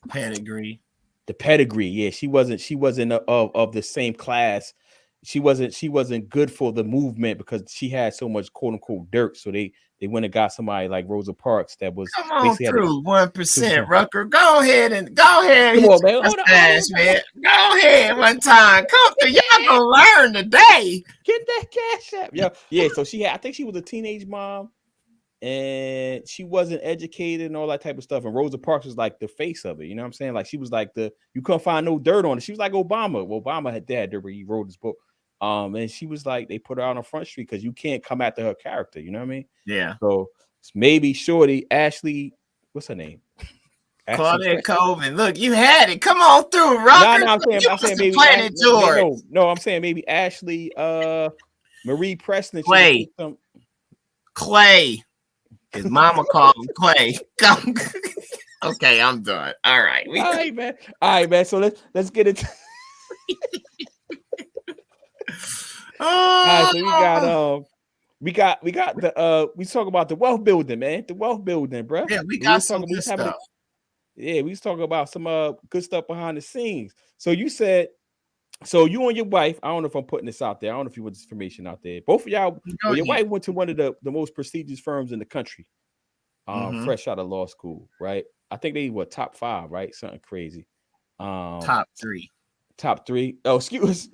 [SPEAKER 4] pedigree.
[SPEAKER 1] the pedigree. Yeah, she wasn't of the same class. She wasn't good for the movement because she had so much quote unquote dirt. So they went and got somebody like Rosa Parks that was
[SPEAKER 4] Come on
[SPEAKER 1] basically
[SPEAKER 4] through 1%,
[SPEAKER 1] had
[SPEAKER 4] Rucker. Go ahead and hit
[SPEAKER 1] come
[SPEAKER 4] your
[SPEAKER 1] on, man.
[SPEAKER 4] mustache, man. Go ahead one time. Come through. Y'all gonna learn today.
[SPEAKER 1] Get that cash app. Yeah. So I think she was a teenage mom and she wasn't educated and all that type of stuff. And Rosa Parks was like the face of it. You know what I'm saying? Like she was like you couldn't find no dirt on it. She was like Obama. Well, Obama had dirt when he wrote his book. And she was like, they put her out on Front Street because you can't come after her character. You know what I mean?
[SPEAKER 4] Yeah.
[SPEAKER 1] So maybe Shorty, Ashley, what's her name?
[SPEAKER 4] Claudette Colvin. Look, you had it. Come on through, Rucker.
[SPEAKER 1] No, I'm saying maybe
[SPEAKER 4] Planet George.
[SPEAKER 1] No, I'm saying maybe Ashley, Marie Preston.
[SPEAKER 4] Clay. His mama called him Clay. Okay, I'm done. All right.
[SPEAKER 1] All right, man. So let's get it. All right, so we got the we talk about the wealth building, man. The wealth building, bro.
[SPEAKER 4] Yeah, we got some good stuff.
[SPEAKER 1] We was talking about some good stuff behind the scenes. So you said, so you and your wife, I don't know if I'm putting this out there. I don't know if you want this information out there. Both of y'all, your wife went to one of the most prestigious firms in the country, fresh out of law school, right? I think they were top 5, right? Something crazy.
[SPEAKER 4] Top 3.
[SPEAKER 1] Oh, excuse.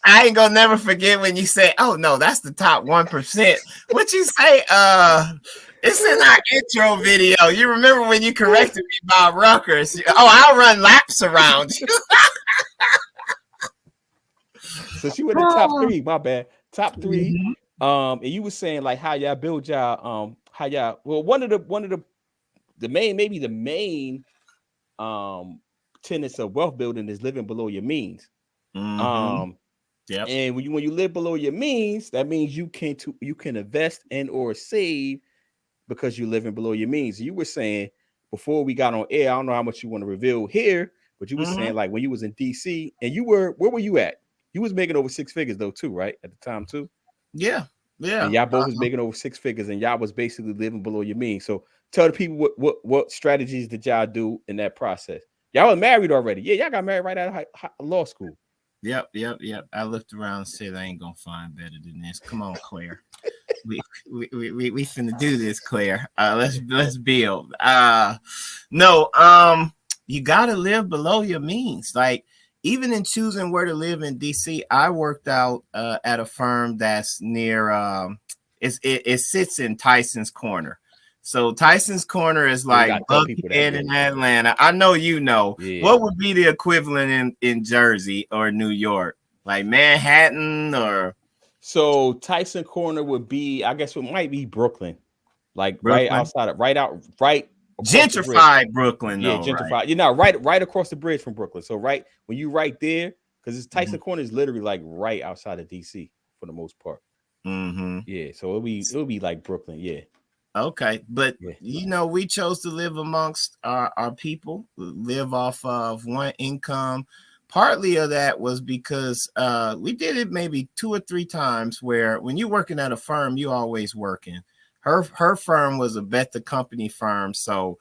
[SPEAKER 4] I ain't gonna never forget when you say, "Oh no, that's the top 1%." What you say? It's in our intro video. You remember when you corrected me about Rutgers? Oh, I'll run laps around you.
[SPEAKER 1] So she went to top 3. My bad. Top 3. And you were saying like how y'all build y'all one of the main tenets of wealth building is living below your means.
[SPEAKER 4] Yep.
[SPEAKER 1] And when you live below your means, that means you can invest and or save because you're living below your means. You were saying before we got on air, I don't know how much you want to reveal here, but you were saying like when you was in DC and where were you at? You was making over 6 figures though too, right? At the time too.
[SPEAKER 4] Yeah.
[SPEAKER 1] And y'all both was making over 6 figures and y'all was basically living below your means. So tell the people what strategies did y'all do in that process? Y'all were married already. Yeah, y'all got married right out of law school.
[SPEAKER 4] Yep. I looked around and said, I ain't gonna find better than this. Come on, Claire. we finna do this, Claire. Let's build. You gotta live below your means. Like even in choosing where to live in DC, I worked out at a firm that's near. It sits in Tyson's Corner. So Tyson's Corner is like Buckhead in Atlanta. I know you know. Yeah. What would be the equivalent in Jersey or New York? Like Manhattan or?
[SPEAKER 1] So Tyson Corner would be, I guess it might be Brooklyn. Like right outside of, right
[SPEAKER 4] gentrified Brooklyn.
[SPEAKER 1] Yeah, gentrified. Right? You're not right across the bridge from Brooklyn. So when you right there, because Tyson Corner is literally like right outside of DC for the most part. Yeah, so it'll be like Brooklyn. Yeah.
[SPEAKER 4] Okay, but we chose to live amongst our people, live off of one income. Partly of that was because we did it maybe 2 or 3 times where when you're working at a firm, you always working. Her firm was a bet the company firm, so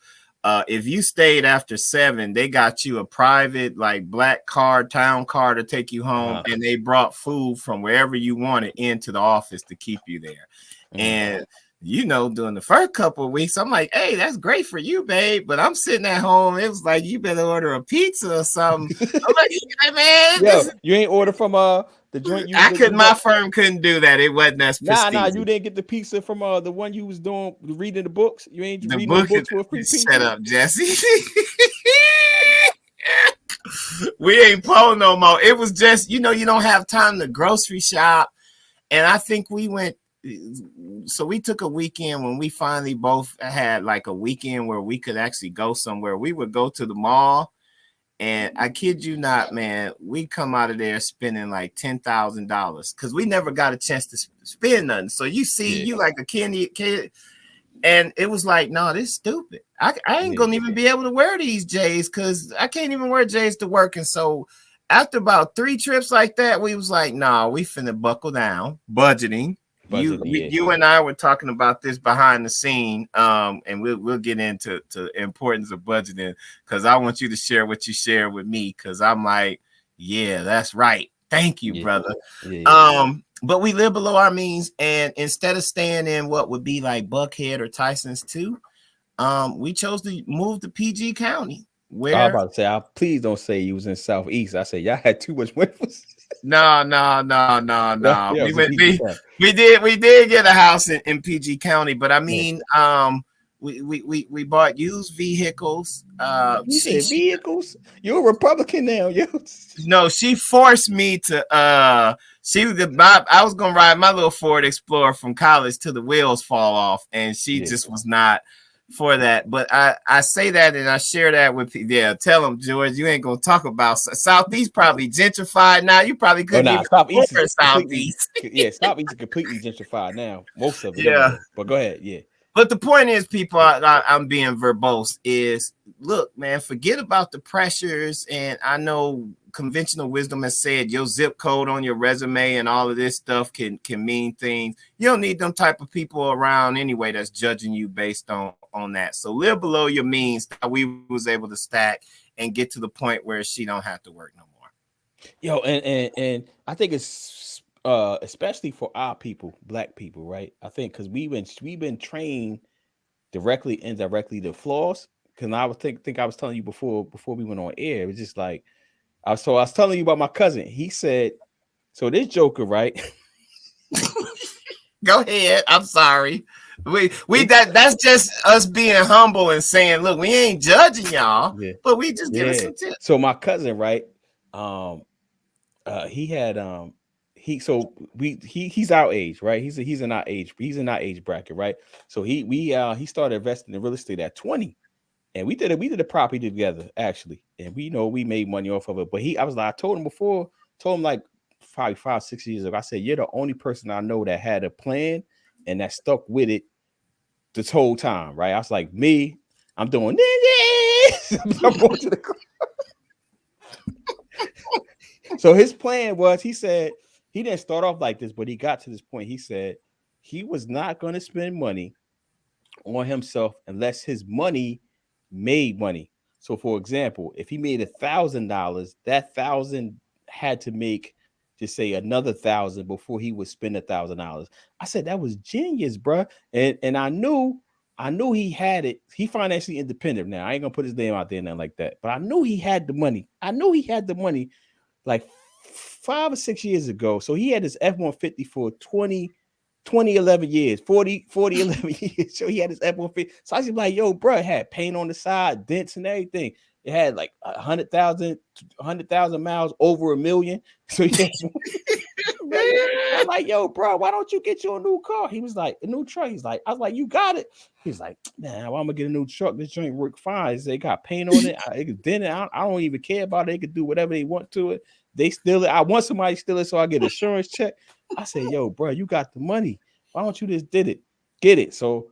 [SPEAKER 4] if you stayed after 7, they got you a private like black town car to take you home, and they brought food from wherever you wanted into the office to keep you there, and. During the first couple of weeks, I'm like, hey, that's great for you, babe. But I'm sitting at home. It was like, you better order a pizza or something. I'm like, hey, man.
[SPEAKER 1] You ain't order from the joint.
[SPEAKER 4] My firm couldn't do that. It wasn't as prestigious.
[SPEAKER 1] Nah, you didn't get the pizza from the one you was doing, reading the books. You ain't reading the books for a free pizza.
[SPEAKER 4] Shut up, Jesse. We ain't pulling no more. It was just, you don't have time to grocery shop. And I think we went. So we took a weekend when we finally both had like a weekend where we could actually go somewhere. We would go to the mall, and I kid you not, man, we come out of there spending like $10,000 because we never got a chance to spend nothing. So you see, you like a kid, and it was like, no, this is stupid. I ain't gonna even be able to wear these J's because I can't even wear J's to work. And so after about 3 trips like that, we was like, nah, we finna buckle down, budgeting. You and I were talking about this behind the scene, and we'll get into the importance of budgeting, because I want you to share what you share with me, because I'm like, yeah, that's right. Thank you, brother. But we live below our means, and instead of staying in what would be like Buckhead or Tyson's 2, we chose to move to PG County. Where
[SPEAKER 1] I was about to say, please don't say you was in Southeast. I said y'all had too much windows.
[SPEAKER 4] No.
[SPEAKER 1] Yeah,
[SPEAKER 4] We did get a house in PG County, but I mean, we bought used vehicles.
[SPEAKER 1] You said vehicles? You're a Republican now, yo.
[SPEAKER 4] No, she forced me to. I was gonna ride my little Ford Explorer from college till the wheels fall off, and she just was not for that. But I say that and I share that with people. Yeah, tell them, George, you ain't gonna talk about Southeast. Probably gentrified now. You probably couldn't even
[SPEAKER 1] Southeast.
[SPEAKER 4] Southeast.
[SPEAKER 1] Southeast is completely gentrified now. Most of it.
[SPEAKER 4] Yeah,
[SPEAKER 1] but go ahead. Yeah.
[SPEAKER 4] But the point is, people, I'm being verbose, is, look, man, forget about the pressures. And I know conventional wisdom has said your zip code on your resume and all of this stuff can mean things. You don't need them type of people around anyway that's judging you based on that. So live below your means. We was able to stack and get to the point where she don't have to work no more.
[SPEAKER 1] Yo, and I think it's especially for our people, Black people, right? I think because we've been trained directly, indirectly to flaws. Because I was think I was telling you before we went on air, it was just like I was telling you about my cousin. He said, so this joker, right?
[SPEAKER 4] Go ahead. I'm sorry. That's just us being humble and saying, look, we ain't judging y'all, but we just giving some tips.
[SPEAKER 1] So my cousin, right? He had he's our age, right? He's in our age bracket, right? So he started investing in real estate at 20, and we did a property together actually, and we made money off of it. But I told him like probably 5-6 years ago, I said, you're the only person I know that had a plan and that stuck with it this whole time, right? I was like, me, I'm doing this. I'm going to the club. So his plan was, he said, he didn't start off like this, but he got to this point. He said he was not going to spend money on himself unless his money made money. So, for example, if he made $1,000, that 1,000 had to make, just say, another 1,000 before he would spend $1,000. I said that was genius, bro. And I knew he had it. He financially independent now. I ain't gonna put his name out there, nothing like that. But I knew he had the money. Like 5 or 6 years ago. So he had this F-150 for 11 years, 40, 11 years. So he had this F-150. So I was like, yo, bro, it had paint on the side, dents and everything. It had like 100,000 miles, over 1 million. So he had I'm like, yo, bro, why don't you get you a new car? He was like, a new truck. He's like, I was like, you got it. He's like, man, why am I getting a new truck? This joint work fine. They got paint on it. It could dent it. I don't even care about it. They could do whatever they want to it. They steal it. I want somebody to steal it so I get an insurance check. I said, yo, bro, you got the money. Why don't you just get it? So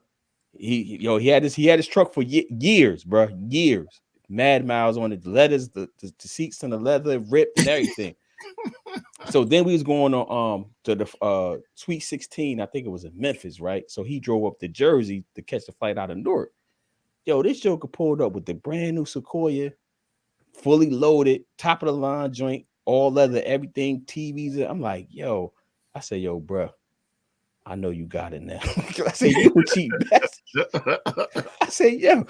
[SPEAKER 1] he had his truck for years, bro, years. Mad miles on it, the leathers, the seats and the leather ripped and everything. So then we was going on to the Sweet 16. I think it was in Memphis, right? So he drove up to Jersey to catch the flight out of Newark. Yo, this joker pulled up with the brand new Sequoia, fully loaded, top of the line joint, all leather, everything, TVs. I'm like, yo, I said, yo, bro, I know you got it now. I said, you a cheap bastard. I said, yo,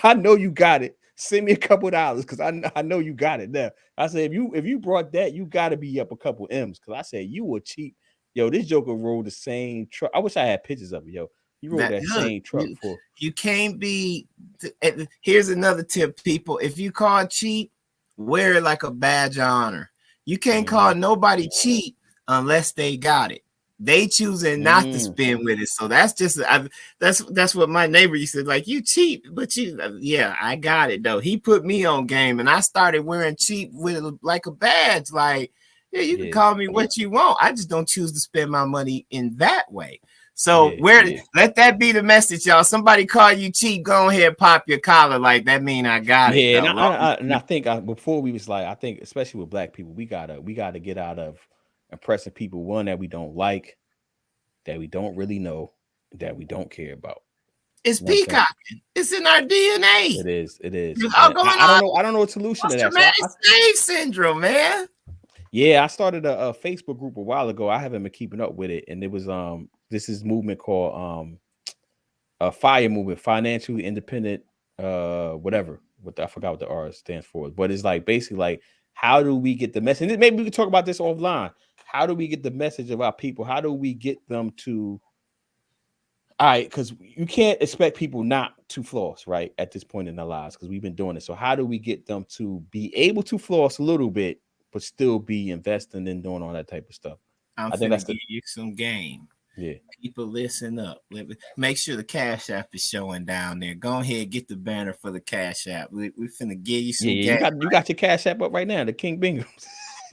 [SPEAKER 1] I know you got it. Send me a couple dollars because I know you got it now. I said, if you brought that, you got to be up a couple M's because I said you were cheap. Yo, this joker rode the same truck. I wish I had pictures of it, yo. You rode that same truck for.
[SPEAKER 4] You can't be. Here's another tip, people. If you call cheap, wear it like a badge of honor. You can't call nobody cheap unless they got it. They choosing not to spend with it. So that's just that's what my neighbor used to like. You cheap, but I got it though. He put me on game, and I started wearing cheap with like a badge. Like, you can call me what you want. I just don't choose to spend my money in that way. So let that be the message, y'all. Somebody call you cheap, go ahead, pop your collar. Like that mean I got it.
[SPEAKER 1] Yeah, and I think before we was like, I think especially with Black people, we gotta get out of impressing people, one, that we don't like, that we don't really know, that we don't care about.
[SPEAKER 4] It's
[SPEAKER 1] You know what I'm saying?
[SPEAKER 4] peacocking. It's in our DNA.
[SPEAKER 1] It is. It is.
[SPEAKER 4] There's all
[SPEAKER 1] And
[SPEAKER 4] going
[SPEAKER 1] I don't
[SPEAKER 4] on.
[SPEAKER 1] know. I don't know a solution to that. So
[SPEAKER 4] Post-traumatic slave syndrome, man.
[SPEAKER 1] yeah, I started a Facebook group a while ago. I haven't been keeping up with it, and it was this is movement called a FIRE movement, financially independent, whatever. I forgot what the R stands for, but it's like basically like, how do we get the message? And maybe we can talk about this offline. How do we get the message of our people? How do we get them to? All right, because you can't expect people not to floss, right, at this point in their lives, because we've been doing it. So how do we get them to be able to floss a little bit, but still be investing and doing all that type of stuff?
[SPEAKER 4] I'm
[SPEAKER 1] I think
[SPEAKER 4] finna
[SPEAKER 1] that's
[SPEAKER 4] give you some game.
[SPEAKER 1] Yeah.
[SPEAKER 4] People, listen up. Make sure the Cash App is showing down there. Go ahead, get the banner for the Cash App. We finna give you some
[SPEAKER 1] Yeah,
[SPEAKER 4] game.
[SPEAKER 1] you got your Cash App up right now, the King Bingham.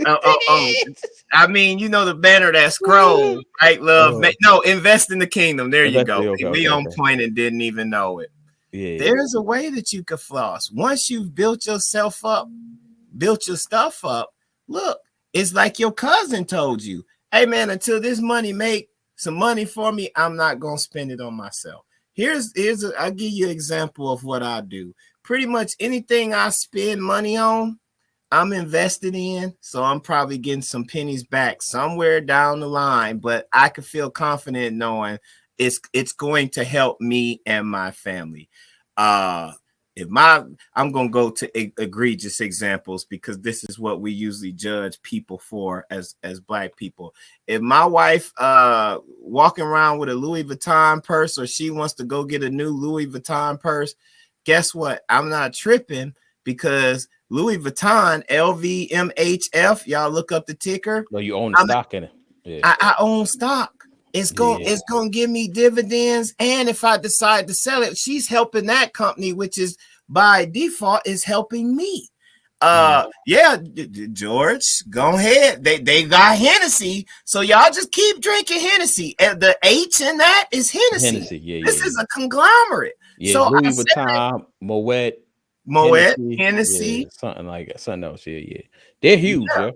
[SPEAKER 4] I mean, you know the banner that scrolls, right, love? No, invest in the kingdom. There you go. We on point and didn't even know it.
[SPEAKER 1] Yeah.
[SPEAKER 4] There's a way that you can floss. Once you've built yourself up, built your stuff up, look, it's like your cousin told you, hey man, until this money make some money for me, I'm not gonna spend it on myself. I'll give you an example of what I do. Pretty much anything I spend money on, I'm invested in, so I'm probably getting some pennies back somewhere down the line, but I can feel confident knowing it's going to help me and my family. I'm gonna go to egregious examples because this is what we usually judge people for as Black people. If my wife walking around with a Louis Vuitton purse, or she wants to go get a new Louis Vuitton purse, guess what? I'm not tripping, because Louis Vuitton, LVMHF, y'all look up the ticker.
[SPEAKER 1] No, you own the stock in it. Yeah.
[SPEAKER 4] I own stock. It's going to give me dividends, and if I decide to sell it, she's helping that company, which is by default is helping me. George, go ahead. They got Hennessy, so y'all just keep drinking Hennessy. And the H in that is Hennessy. This is a conglomerate.
[SPEAKER 1] Yeah,
[SPEAKER 4] so
[SPEAKER 1] Louis Vuitton, Moet,
[SPEAKER 4] Hennessy,
[SPEAKER 1] something else. Yeah. They're huge, yeah.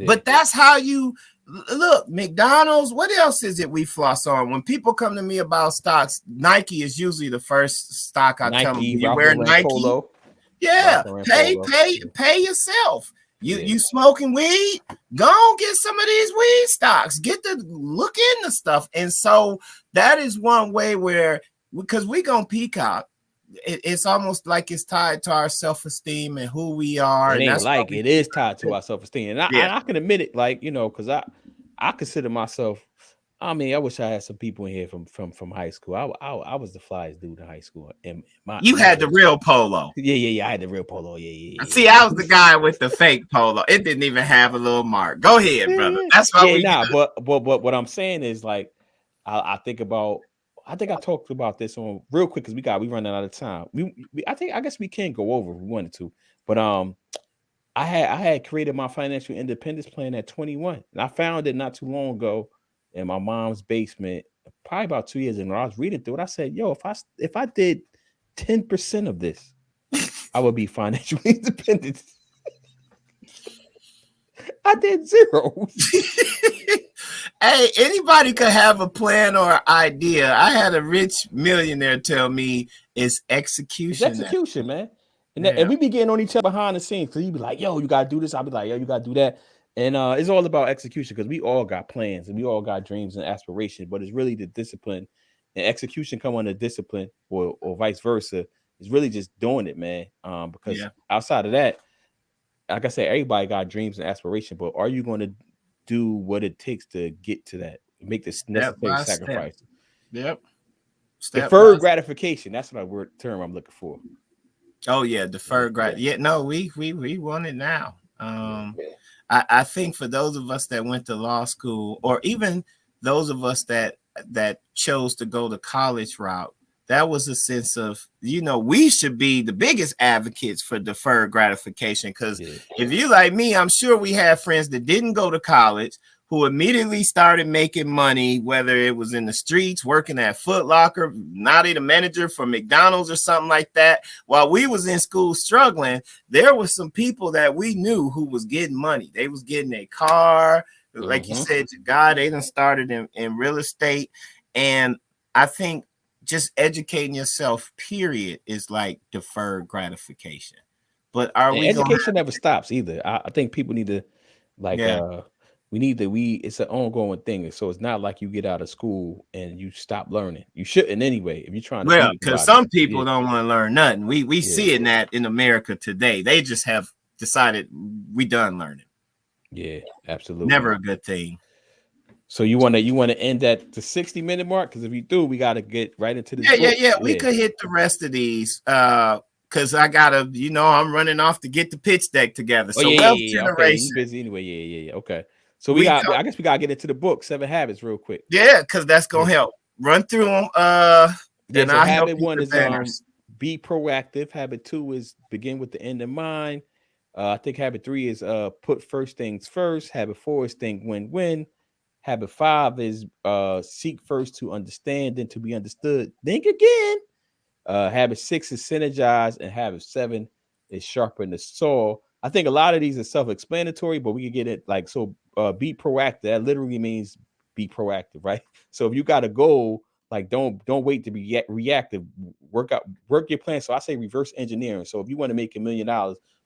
[SPEAKER 4] But that's how you look. McDonald's, what else is it we floss on? When people come to me about stocks, Nike is usually the first stock I tell them. You wear Nike? Polo. Yeah, pay yourself. You smoking weed? Go on, get some of these weed stocks. Get to look into stuff. And so that is one way where, because we gonna peacock, it's almost like it's tied to our self-esteem and who we are.
[SPEAKER 1] It ain't like it is tied to our self-esteem. And I can admit it, like, you know, because I consider myself, I mean, I wish I had some people in here from high school. I was the flyest dude in high school. And
[SPEAKER 4] you had the real polo.
[SPEAKER 1] Yeah. I had the real polo. Yeah.
[SPEAKER 4] See, I was the guy with the fake polo. It didn't even have a little mark. Go ahead, brother. That's why
[SPEAKER 1] but what I'm saying is, like, I think I talked about this on real quick because we running out of time. I guess we can go over if we wanted to, but I had created my financial independence plan at 21, and I found it not too long ago in my mom's basement, probably about 2 years ago. I was reading through it. I said, "Yo, if I did 10% of this, I would be financially independent." I did 0.
[SPEAKER 4] Hey, anybody could have a plan or idea. I had a rich millionaire tell me it's execution.
[SPEAKER 1] It's execution, man. And we be getting on each other behind the scenes, because he'd be like, "Yo, you gotta do this." I'll be like, "Yo, you gotta do that." And it's all about execution, because we all got plans and we all got dreams and aspirations, but it's really the discipline and execution come under discipline, or vice versa. It's really just doing it, man. Because outside of that, like I said, everybody got dreams and aspirations, but are you going to do what it takes to get to that? Make this necessary sacrifice.
[SPEAKER 4] Yep.
[SPEAKER 1] Deferred gratification. That's what term I'm looking for.
[SPEAKER 4] Oh yeah, deferred gratification. Yeah, no, we want it now. I think for those of us that went to law school, or even those of us that chose to go the college route, that was a sense of, you know, we should be the biggest advocates for deferred gratification. Because if you like me, I'm sure we have friends that didn't go to college who immediately started making money, whether it was in the streets, working at Foot Locker, not a manager for McDonald's or something like that. While we was in school struggling, there were some people that we knew who was getting money. They was getting a car, like you said, God, they done started in real estate. And I think just educating yourself, period, is like deferred gratification. But are
[SPEAKER 1] And
[SPEAKER 4] we going
[SPEAKER 1] education never stops either. I think people need to like
[SPEAKER 4] Yeah.
[SPEAKER 1] it's an ongoing thing. So it's not like you get out of school and you stop learning. You shouldn't anyway if you're trying to
[SPEAKER 4] Well,
[SPEAKER 1] be
[SPEAKER 4] because
[SPEAKER 1] somebody.
[SPEAKER 4] some people
[SPEAKER 1] Yeah.
[SPEAKER 4] don't want to learn nothing. We
[SPEAKER 1] Yeah.
[SPEAKER 4] see it that in America today. They just have decided we done learning.
[SPEAKER 1] Yeah, absolutely.
[SPEAKER 4] Never a good thing.
[SPEAKER 1] So you want to end at the 60-minute mark? Because if you do, we got to get right into this book.
[SPEAKER 4] Yeah. We could hit the rest of these. Because I gotta, I'm running off to get the pitch deck together.
[SPEAKER 1] Oh
[SPEAKER 4] So
[SPEAKER 1] yeah.
[SPEAKER 4] wealth
[SPEAKER 1] Okay,
[SPEAKER 4] generation.
[SPEAKER 1] you busy anyway. Yeah. Okay. So I guess we gotta get into the book, 7 Habits, real quick.
[SPEAKER 4] Yeah, because that's gonna help. Run through them.
[SPEAKER 1] Yeah. So
[SPEAKER 4] I'll
[SPEAKER 1] habit
[SPEAKER 4] help you
[SPEAKER 1] 1
[SPEAKER 4] with
[SPEAKER 1] is
[SPEAKER 4] banners.
[SPEAKER 1] be proactive. Habit 2 is begin with the end in mind. I think habit 3 is put first things first. Habit 4 is think win-win. Habit 5 is seek first to understand, then to be understood. Think again. Habit 6 is synergize, and habit 7 is sharpen the saw. I think a lot of these are self-explanatory, but we can get it like so. Be proactive. That literally means be proactive, right? So if you got a goal, like don't wait to be reactive. Work your plan. So I say reverse engineering. So if you want to make $1 million,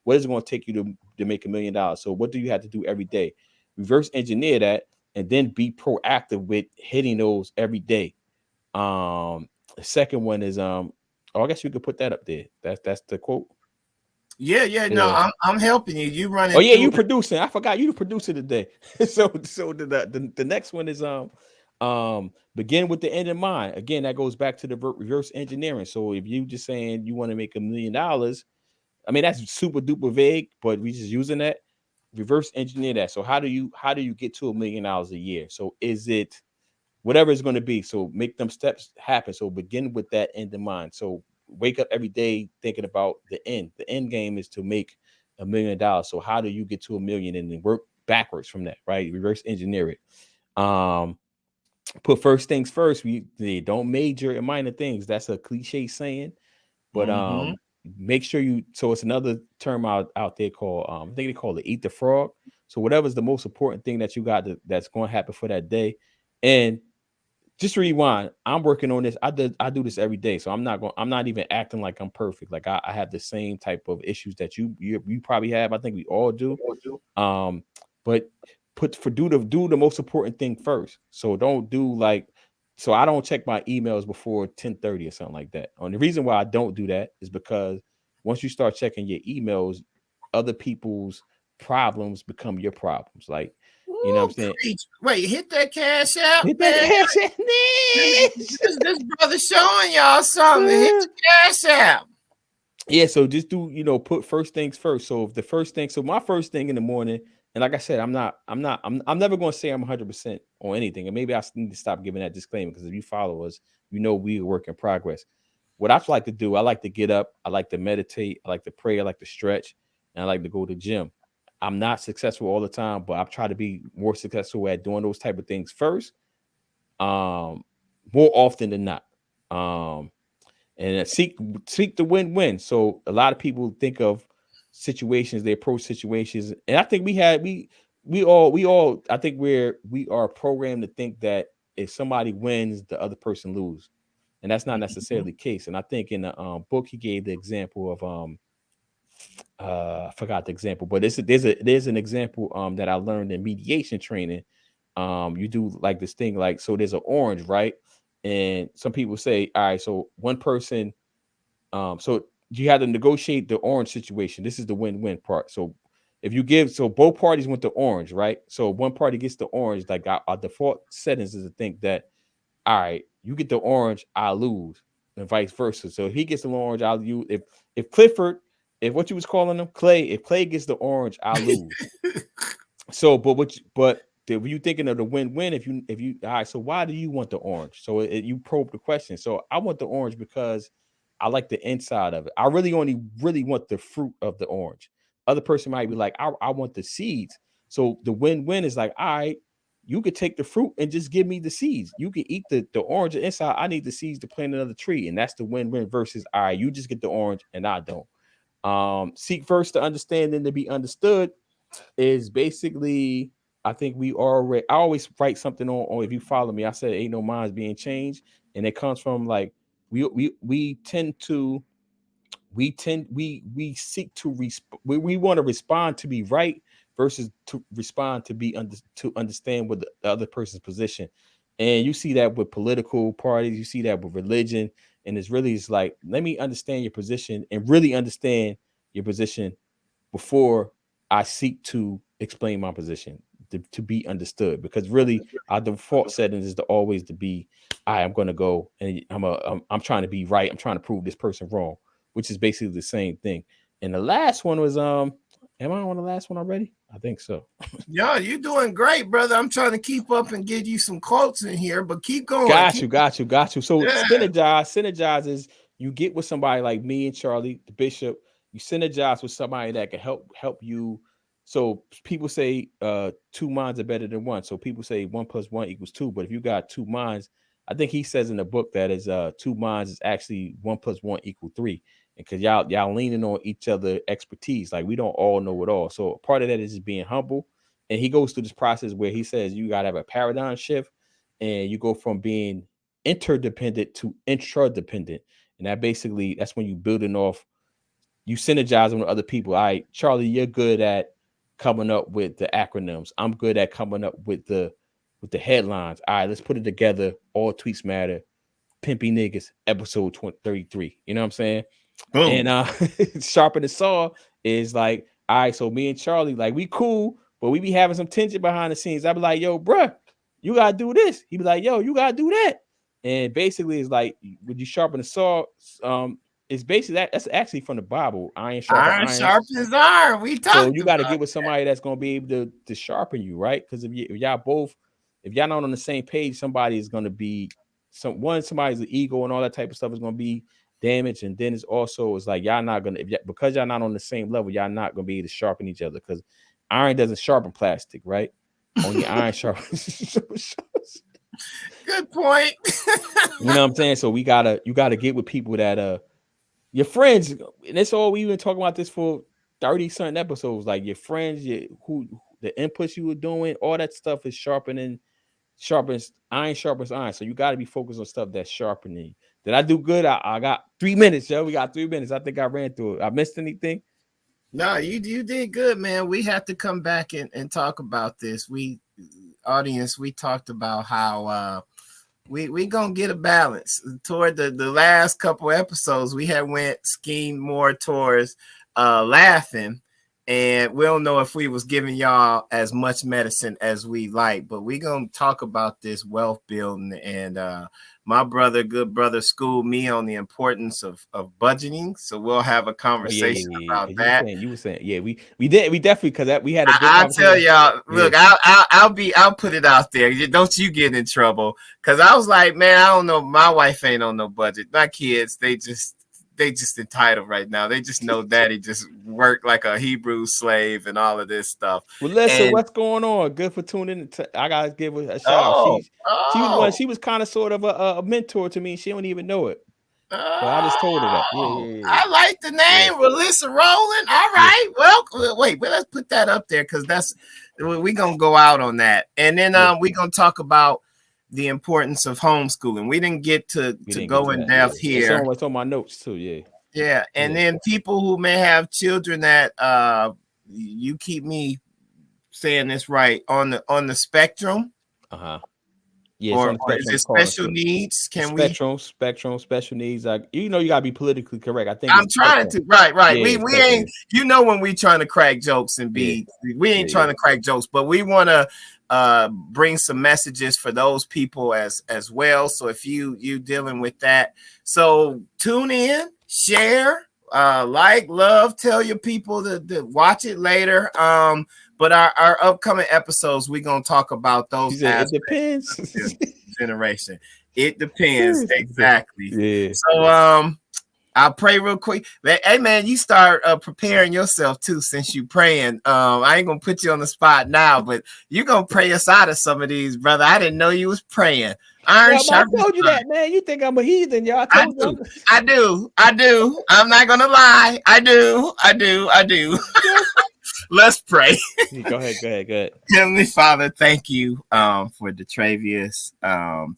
[SPEAKER 1] what is it going to take you to make $1 million? So what do you have to do every day? Reverse engineer that, and then be proactive with hitting those every day. The second one is I guess you could put that up there. That's the quote.
[SPEAKER 4] Yeah. No, I'm helping you. You running.
[SPEAKER 1] Oh yeah, you producing. I forgot you the producer today. so the next one is begin with the end in mind. Again, that goes back to the reverse engineering. So if you just saying you want to make $1 million, I mean that's super duper vague, but we just using that. Reverse engineer that. So how do you get to $1 million a year? So is it whatever it's going to be? So make them steps happen. So begin with that end in mind. So wake up every day thinking about the end. The end game is to make $1 million. So how do you get to $1 million and then work backwards from that, right? Reverse engineer it. Put first things first. They don't major in minor things. That's a cliche saying, but make sure you. So it's another term out there called I think they call it eat the frog. So whatever's the most important thing that you got that's going to happen for that day, and just rewind. I'm working on this. I do this every day, so I'm not even acting like I'm perfect. Like I have the same type of issues that you probably have. I think we all do. But do the most important thing first. So don't do like. So I don't check my emails before 10:30 or something like that. And the reason why I don't do that is because once you start checking your emails, other people's problems become your problems. Like, you know what I'm saying?
[SPEAKER 4] Wait, hit that cash out.
[SPEAKER 1] Hit that cash out.
[SPEAKER 4] This brother showing y'all something. Hit the cash out.
[SPEAKER 1] Yeah, so just do, put first things first. So if the first thing, so my first thing in the morning, and like I said, I'm never going to say I'm 100% on anything. And maybe I need to stop giving that disclaimer because if you follow us, we are work in progress. What I like to do, I like to get up, I like to meditate, I like to pray, I like to stretch, and I like to go to the gym. I'm not successful all the time, but I've tried to be more successful at doing those type of things first, more often than not. And seek the win-win. So a lot of people think of situations, they approach situations, and I think we all I think we are programmed to think that if somebody wins, the other person lose, and that's not necessarily the case. And I think in the book he gave the example of I forgot the example, but there's an example that I learned in mediation training. You do like this thing, like, so there's an orange, right? And some people say, all right, so one person, so you have to negotiate the orange situation. This is the win-win part. So if you so both parties went to orange, right? So if one party gets the orange, like our default settings is to think that, all right, you get the orange, I lose, and vice versa. So if he gets the orange, I'll lose. If Clifford, if what you was calling him, Clay, if Clay gets the orange, I lose. So, but were you thinking of the win-win? If you, all right, so why do you want the orange? So you probe the question. So I want the orange because I like the inside of it. I really want the fruit of the orange. Other person might be like, I want the seeds. So the win-win is like, all right, you could take the fruit and just give me the seeds. You can eat the orange inside. I need the seeds to plant another tree. And that's the win-win versus, all right, you just get the orange and I don't. Seek first to understand and to be understood is basically I think we already. I always write something on. If you follow me, I said ain't no minds being changed, and it comes from like we tend to we seek to we want to respond to be right versus to respond to be to understand what the other person's position. And you see that with political parties, you see that with religion, and it's like, let me understand your position and really understand your position before I seek to explain my position to be understood. Because really, our default settings is to always to be, I'm going to go and I'm trying to be right. I'm trying to prove this person wrong, which is basically the same thing. And the last one was am I on the last one already? I think so.
[SPEAKER 4] Yeah, you're doing great, brother. I'm trying to keep up and get you some quotes in here, but keep going.
[SPEAKER 1] Got you. So synergize is you get with somebody like me and Charlie, the bishop. You synergize with somebody that can help you. So people say 2 minds are better than one. So people say 1 + 1 = 2. But if you got 2 minds, I think he says in the book that is 2 minds is actually 1 + 1 = 3. And because y'all leaning on each other expertise, like we don't all know it all. So part of that is just being humble. And he goes through this process where he says you gotta have a paradigm shift, and you go from being interdependent to intradependent. And that's when you building off, you synergizing with other people. All right, Charlie, you're good at coming up with the acronyms. I'm good at coming up with the headlines. All right, let's put it together. All tweets matter. Pimpy Negus, episode 33. You know what I'm saying? Boom. And sharpen the saw is like, all right, so me and Charlie, like, we cool, but we be having some tension behind the scenes. I be like, yo, bruh, you gotta do this. He be like, yo, you gotta do that. And basically, it's like when you sharpen the saw, it's basically that's actually from the Bible. Iron
[SPEAKER 4] sharpens iron. We talked.
[SPEAKER 1] So you got to get with somebody that's gonna be able to sharpen you, right? Because if y'all not on the same page, somebody is gonna be somebody's ego and all that type of stuff is gonna be damaged. And then it's like y'all not gonna because y'all not on the same level, y'all not gonna be able to sharpen each other, because iron doesn't sharpen plastic, right? Only iron sharpens.
[SPEAKER 4] Good point.
[SPEAKER 1] You know what I'm saying? So you gotta get with people that your friends, and that's all we've been talking about this for 30 something episodes. Like your friends, who the inputs you were doing, all that stuff is sharpens iron. So you got to be focused on stuff that's sharpening. Did I do good? I got 3 minutes, yo. We got 3 minutes. I think I ran through it. I missed anything?
[SPEAKER 4] No, you did good, man. We have to come back and talk about this. We talked about how we gonna get a balance toward the last couple episodes. We had schemed more towards laughing, and we don't know if we was giving y'all as much medicine as we like, but we gonna talk about this wealth building. And my good brother schooled me on the importance of budgeting, so we'll have a conversation about that.
[SPEAKER 1] You were saying we definitely, because we had a good
[SPEAKER 4] I'll tell y'all, look, I'll put it out there. Don't you get in trouble, because I was like, man, I don't know, my wife ain't on no budget. My kids, they just entitled right now. They just know daddy just worked like a Hebrew slave and all of this stuff.
[SPEAKER 1] Well, listen, what's going on? Good for tuning in. I gotta give her a shout out. She was kind of sort of a mentor to me. She don't even know it. But I just told her that. Yeah.
[SPEAKER 4] I like the name, Melissa Rowland. All right. Yeah. Well, wait, let's put that up there, because we're gonna go out on that. And then we're gonna talk about the importance of homeschooling. We didn't get to go in depth here.
[SPEAKER 1] It's on my notes too.
[SPEAKER 4] Yeah. And then people who may have children that you keep me saying this right, on the spectrum.
[SPEAKER 1] Yeah,
[SPEAKER 4] or is it special needs?
[SPEAKER 1] Spectrum, special needs. Like, you gotta be politically correct. I think
[SPEAKER 4] I'm trying to. Right. Yeah, we ain't. When we trying to crack jokes and we ain't trying to crack jokes, but we want to bring some messages for those people as well. So if you dealing with that, so tune in, share, love, tell your people to watch it later. But our upcoming episodes, we're gonna talk about those.
[SPEAKER 1] It depends.
[SPEAKER 4] Generation. It depends. Exactly. Yeah. So I'll pray real quick. Hey man, you start preparing yourself too, since you praying. I ain't gonna put you on the spot now, but you gonna pray us out of some of these, brother. I didn't know you was praying. I
[SPEAKER 1] told you that, man. You think I'm a heathen, y'all?
[SPEAKER 4] I do. I'm not gonna lie. I do. Let's pray.
[SPEAKER 1] Go ahead.
[SPEAKER 4] Heavenly Father, thank you for Detravius.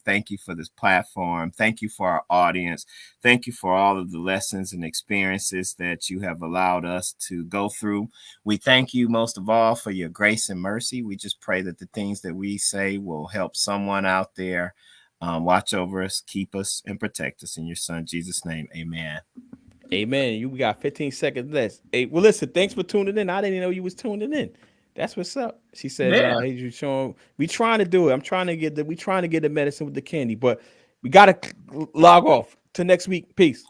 [SPEAKER 4] Thank you for this platform. Thank you for our audience. Thank you for all of the lessons and experiences that you have allowed us to go through. We thank you most of all for your grace and mercy. We just pray that the things that we say will help someone out there. Watch over us, keep us, and protect us. In your son, Jesus' name, amen.
[SPEAKER 1] Amen. We got 15 seconds left. Hey, well, listen, thanks for tuning in. I didn't even know you was tuning in. That's what's up. She says,
[SPEAKER 4] Yeah.
[SPEAKER 1] hey, you showing, we trying to do it. We trying to get the medicine with the candy, but we got to log off till next week. Peace.